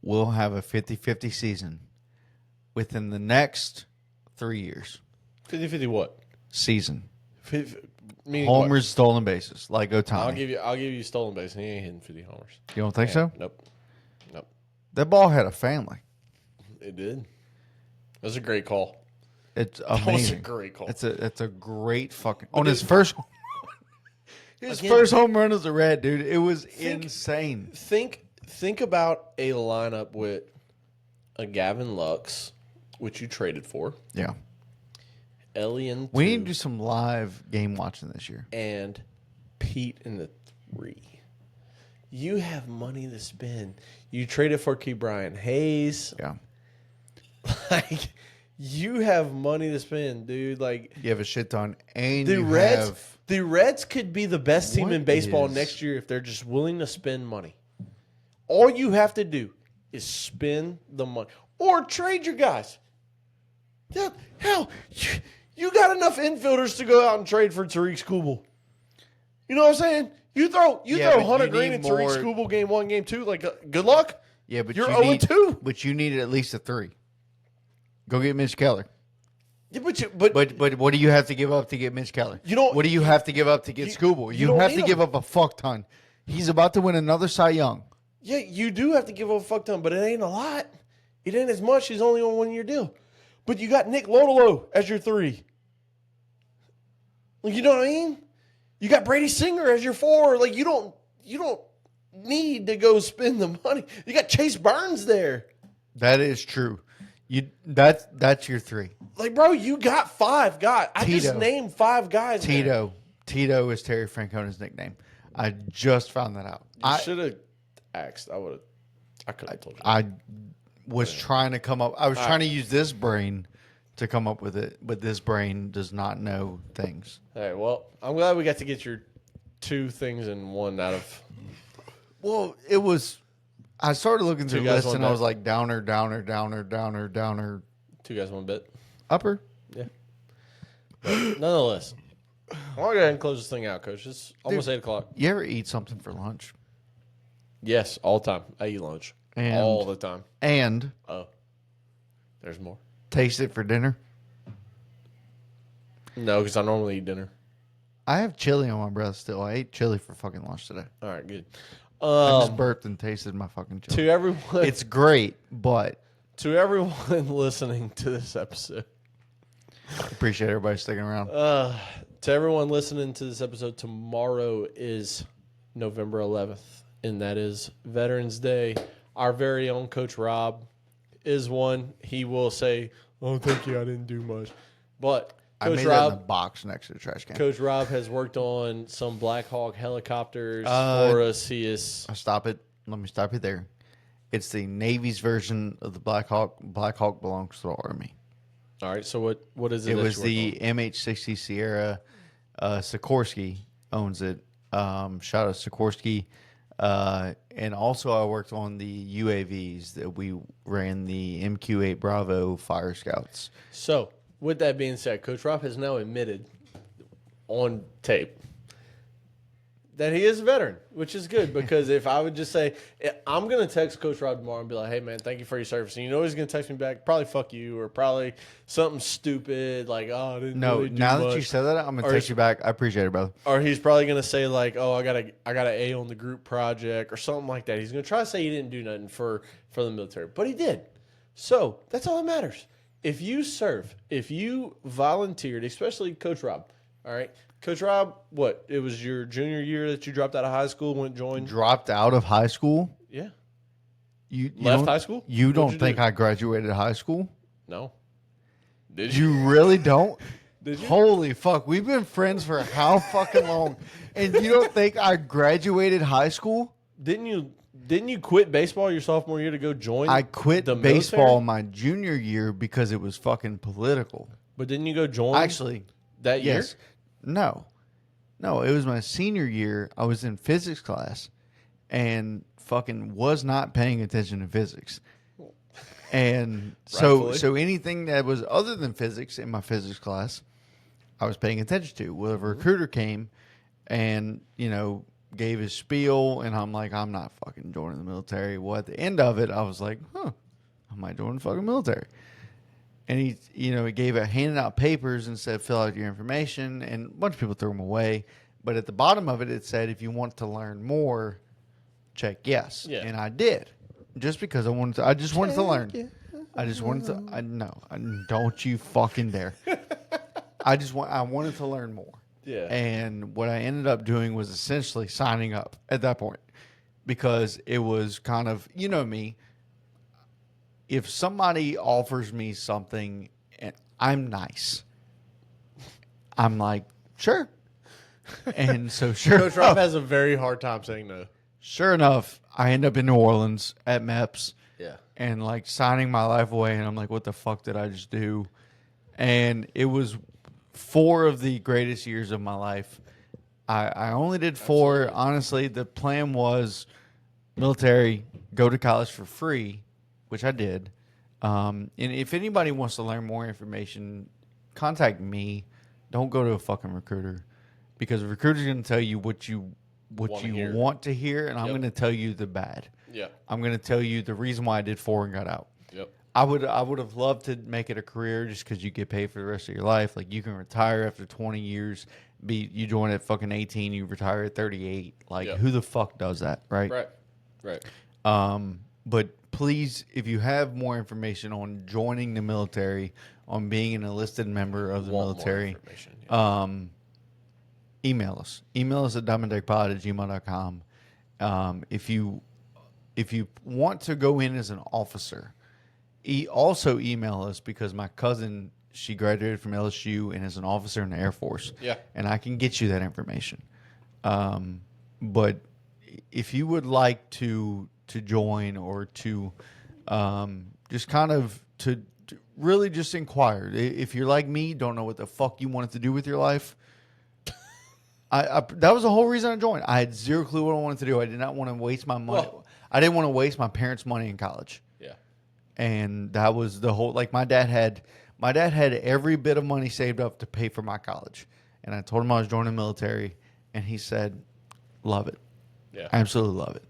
will have a 50-50 season within the next 3 years. 50-50 what? Season. Meaning Homers, stolen bases, like what? Otani. I'll give you stolen base, and he ain't hitting 50 homers. You don't think so? Nope. That ball had a family. It did. That was a great call. It's That was a amazing. great call. It's a great fucking on his first Again, first home run as a Red, dude. It was insane. Think about a lineup with a Gavin Lux, which you traded for, Yeah. Ellie in the We 2, need to do some live game watching this year. and Pete in the 3. You have money to spend. You traded for Key Brian Hayes. Yeah. Like, you have money to spend, dude. Like, You have a shit ton, and the you Reds, have the Reds could be the best team What in baseball is- next year if they're just willing to spend money. All you have to do is spend the money or trade your guys. Yeah, hell, you got enough infielders to go out and trade for Tariq Skubal. You know what I'm saying? You throw Yeah, throw but 100 you grand need at Tariq more- Skubal game 1, game 2. Like, good luck. yeah, but You're you 0-2. need, but you needed at least a 3. Go get Mitch Keller. Yeah, but But what do you have to give up to get Mitch Keller? You don't- What do you have to give up to get Scooble? you You don't have need to him. give up a fuck ton. He's about to win another Cy Young. yeah, you do have to give up a fuck ton, but it ain't a lot. It ain't as much. He's only on 1 year deal. But you got Nick Lodolo as your 3. Like, you know what I mean? You got Brady Singer as your 4. Like, you don't need to go spend the money. You got Chase Burns there. That is true. That's your 3. Like, bro, you got 5 guys. I just Tito. named 5 guys. there. Tito is Terry Francona's nickname. I just found that out. You should have asked. I could have told you. I was trying to come up. I was trying to use this brain to come up with it, but this brain does not know things. All right, well, I'm glad we got to get your 2 things in one out of. Well, it was. I started looking through Two the guys, list one and I bet. was like downer, downer, downer, downer, downer, 2 guys, 1 bit. upper. Yeah. But nonetheless, I want to go ahead and close this thing out, Coach. It's almost 8 o'clock. You ever eat something for lunch? Yes, all the time. I eat lunch. And- all the time. And Oh, there's more. taste it for dinner? No, because I normally eat dinner. I have chili on my breath still. I ate chili for fucking lunch today. All right, good. I just burped and tasted my fucking chili. To everyone, It's great, but to everyone listening to this episode, appreciate everybody sticking around. to everyone listening to this episode, tomorrow is November 11th, and that is Veterans Day. Our very own Coach Rob is one. He will say, "Oh, thank you, I didn't do much," but I Coach made that in Rob, the box next to the trash can. Coach Rob has worked on some Black Hawk helicopters Uh, for us. He is Stop it. Let me stop you there. It's the Navy's version of the Black Hawk. Black Hawk belongs to the Army. all right. So what is it? It that was you the worked on? MH-60 Sierra. Sikorsky owns it. Shout out Sikorsky. And also I worked on the UAVs that we ran the MQ-8 Bravo Fire Scouts. So, with that being said, Coach Rob has now admitted on tape that he is a veteran, which is good because if I would just say, I'm going to text Coach Rob tomorrow and be like, hey, man, thank you for your service. And you know he's going to text me back, probably fuck you or probably something stupid like, oh, I didn't No, really do now that much. you said that, I'm going Or to text you back. I appreciate it, brother. Or he's probably going to say like, oh, I got an A on the group project or something like that. He's going to try to say he didn't do nothing for the military, but he did. So that's all that matters. if you volunteered, especially Coach Rob, all right, Coach Rob, what? It was your junior year that you dropped out of high school, went joined. Dropped out of high school. Yeah, You left don't- high school. You What'd don't you think do? I graduated high school? No. Did you? You really don't? Did you? Holy fuck. We've been friends for how fucking long? And you don't think I graduated high school? Didn't you quit baseball your sophomore year to go join? I quit the baseball military? my junior year because it was fucking political. But didn't you go join Actually, that year? yes. No. No, it was my senior year. I was in physics class and fucking was not paying attention to physics. And Rightfully. so anything that was other than physics in my physics class, I was paying attention to. Well, a recruiter came and, gave his spiel, and I'm like, I'm not fucking joining the military. Well, at the end of it, I was like, I might join the fucking military. And he handed out papers and said, fill out your information, and a bunch of people threw them away. But at the bottom of it, it said, if you want to learn more, check yes. Yeah. And I did, just because I just wanted to learn. I just wanted to. Don't you fucking dare. I wanted to learn more. Yeah. And what I ended up doing was essentially signing up at that point, because it was kind of, me. If somebody offers me something and I'm nice, I'm like, sure. And so Coach Rob has a very hard time saying no. sure enough, I end up in New Orleans at MEPS. Yeah. And like signing my life away, and I'm like, what the fuck did I just do? And it was 4 of the greatest years of my life. I only did 4. Absolutely. Honestly, the plan was military, go to college for free, which I did. And if anybody wants to learn more information, contact me. Don't go to a fucking recruiter, because a recruiter's going to tell you what you hear. want to hear, and I'm Yep. going to tell you the bad. Yeah. I'm going to tell you the reason why I did 4 and got out. Yep. I would have loved to make it a career, just because you get paid for the rest of your life. Like, you can retire after 20 years. You join at fucking 18, you retire at 38. Like, Yep. who the fuck does that, right? Right. But please, if you have more information on joining the military, on being an enlisted member of the Want more military, information, yeah. email us. Email us at diamonddeckpod@gmail.com. If you want to go in as an officer, also email us, because my cousin, she graduated from LSU and is an officer in the Air Force. Yeah. And I can get you that information. But if you would like to join, or to just kind of to really just inquire. If you're like me, don't know what the fuck you wanted to do with your life, that was the whole reason I joined. I had zero clue what I wanted to do. I did not want to waste my money. Well- I didn't want to waste my parents' money in college. Yeah. And that was the whole, like, my dad had every bit of money saved up to pay for my college. And I told him I was joining the military, and he said, love it. Yeah. Absolutely love it.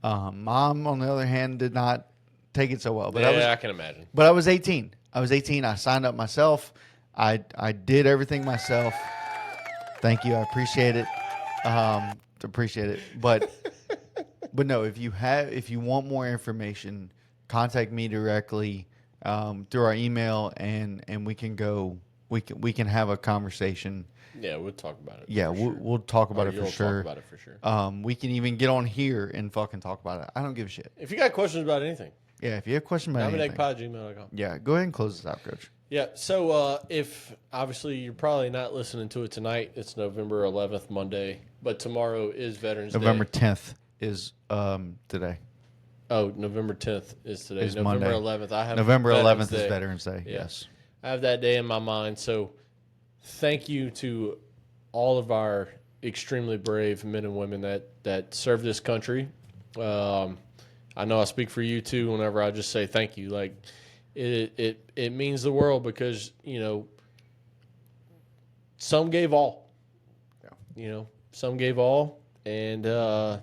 Mom, on the other hand, did not take it so well. But I can imagine. I was 18. I signed up myself. I did everything myself. Thank you. I appreciate it. Appreciate it. But no, if you want more information, contact me directly through our email, and we can have a conversation. Yeah, we'll talk about it. Yeah, for sure. we'll talk about Or it for you'll sure. Talk about it for sure. We can even get on here and fucking talk about it. I don't give a shit. If you got questions about anything, Yeah, if you have questions about anything, DiamondEggPod@gmail.com. yeah, go ahead and close this out, Coach. Yeah, so if obviously you're probably not listening to it tonight, it's November 11th, Monday, but tomorrow is Veterans November Day. 10th is today. Oh, November 10th is today. Is November Monday. 11th. I have November Veterans 11th Day. is Veterans Day. Yeah. Yes. I have that day in my mind. So thank you to all of our extremely brave men and women that serve this country. I know I speak for you too whenever I just say thank you. Like it means the world, because, some gave all. Yeah. Some gave all, and I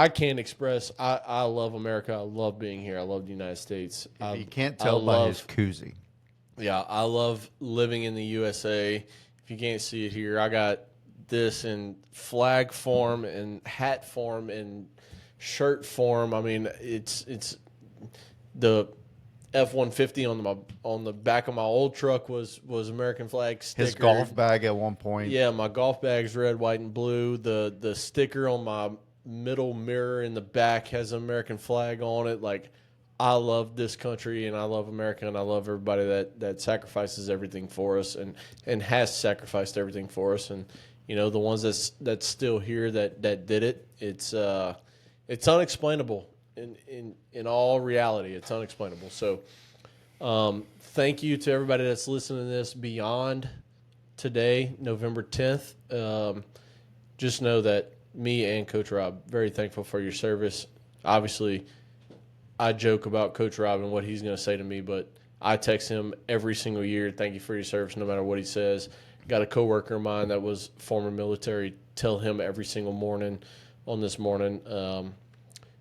can't express. I love America. I love being here. I love the United States. You can't tell by his koozie. Yeah, I love living in the USA. If you can't see it here, I got this in flag form and hat form and shirt form. I mean, it's The F-150 on the back of my old truck was American flag sticker. His golf bag at one point. Yeah, my golf bag's red, white, and blue. The sticker on my middle mirror in the back has an American flag on it. Like, I love this country, and I love America, and I love everybody that sacrifices everything for us and has sacrificed everything for us. And the ones that's still here that did it. It's unexplainable. In all reality, it's unexplainable. So, thank you to everybody that's listening to this beyond today, November 10th. Just know that me and Coach Rob, very thankful for your service. Obviously, I joke about Coach Rob and what he's going to say to me, but I text him every single year, thank you for your service, no matter what he says. Got a coworker of mine that was former military, tell him every single morning on this morning.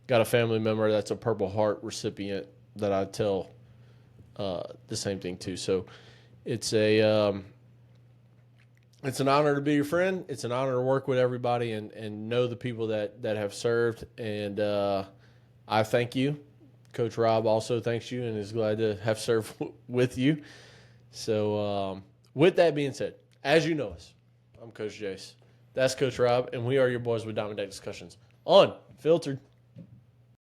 Got a family member that's a Purple Heart recipient that I tell the same thing to. So it's an honor to be your friend. It's an honor to work with everybody and know the people that have served. And I thank you. Coach Rob also thanks you and is glad to have served with you. So with that being said, as you know us, I'm Coach Jace. That's Coach Rob, and we are your boys with Diamondback Discussions. Unfiltered.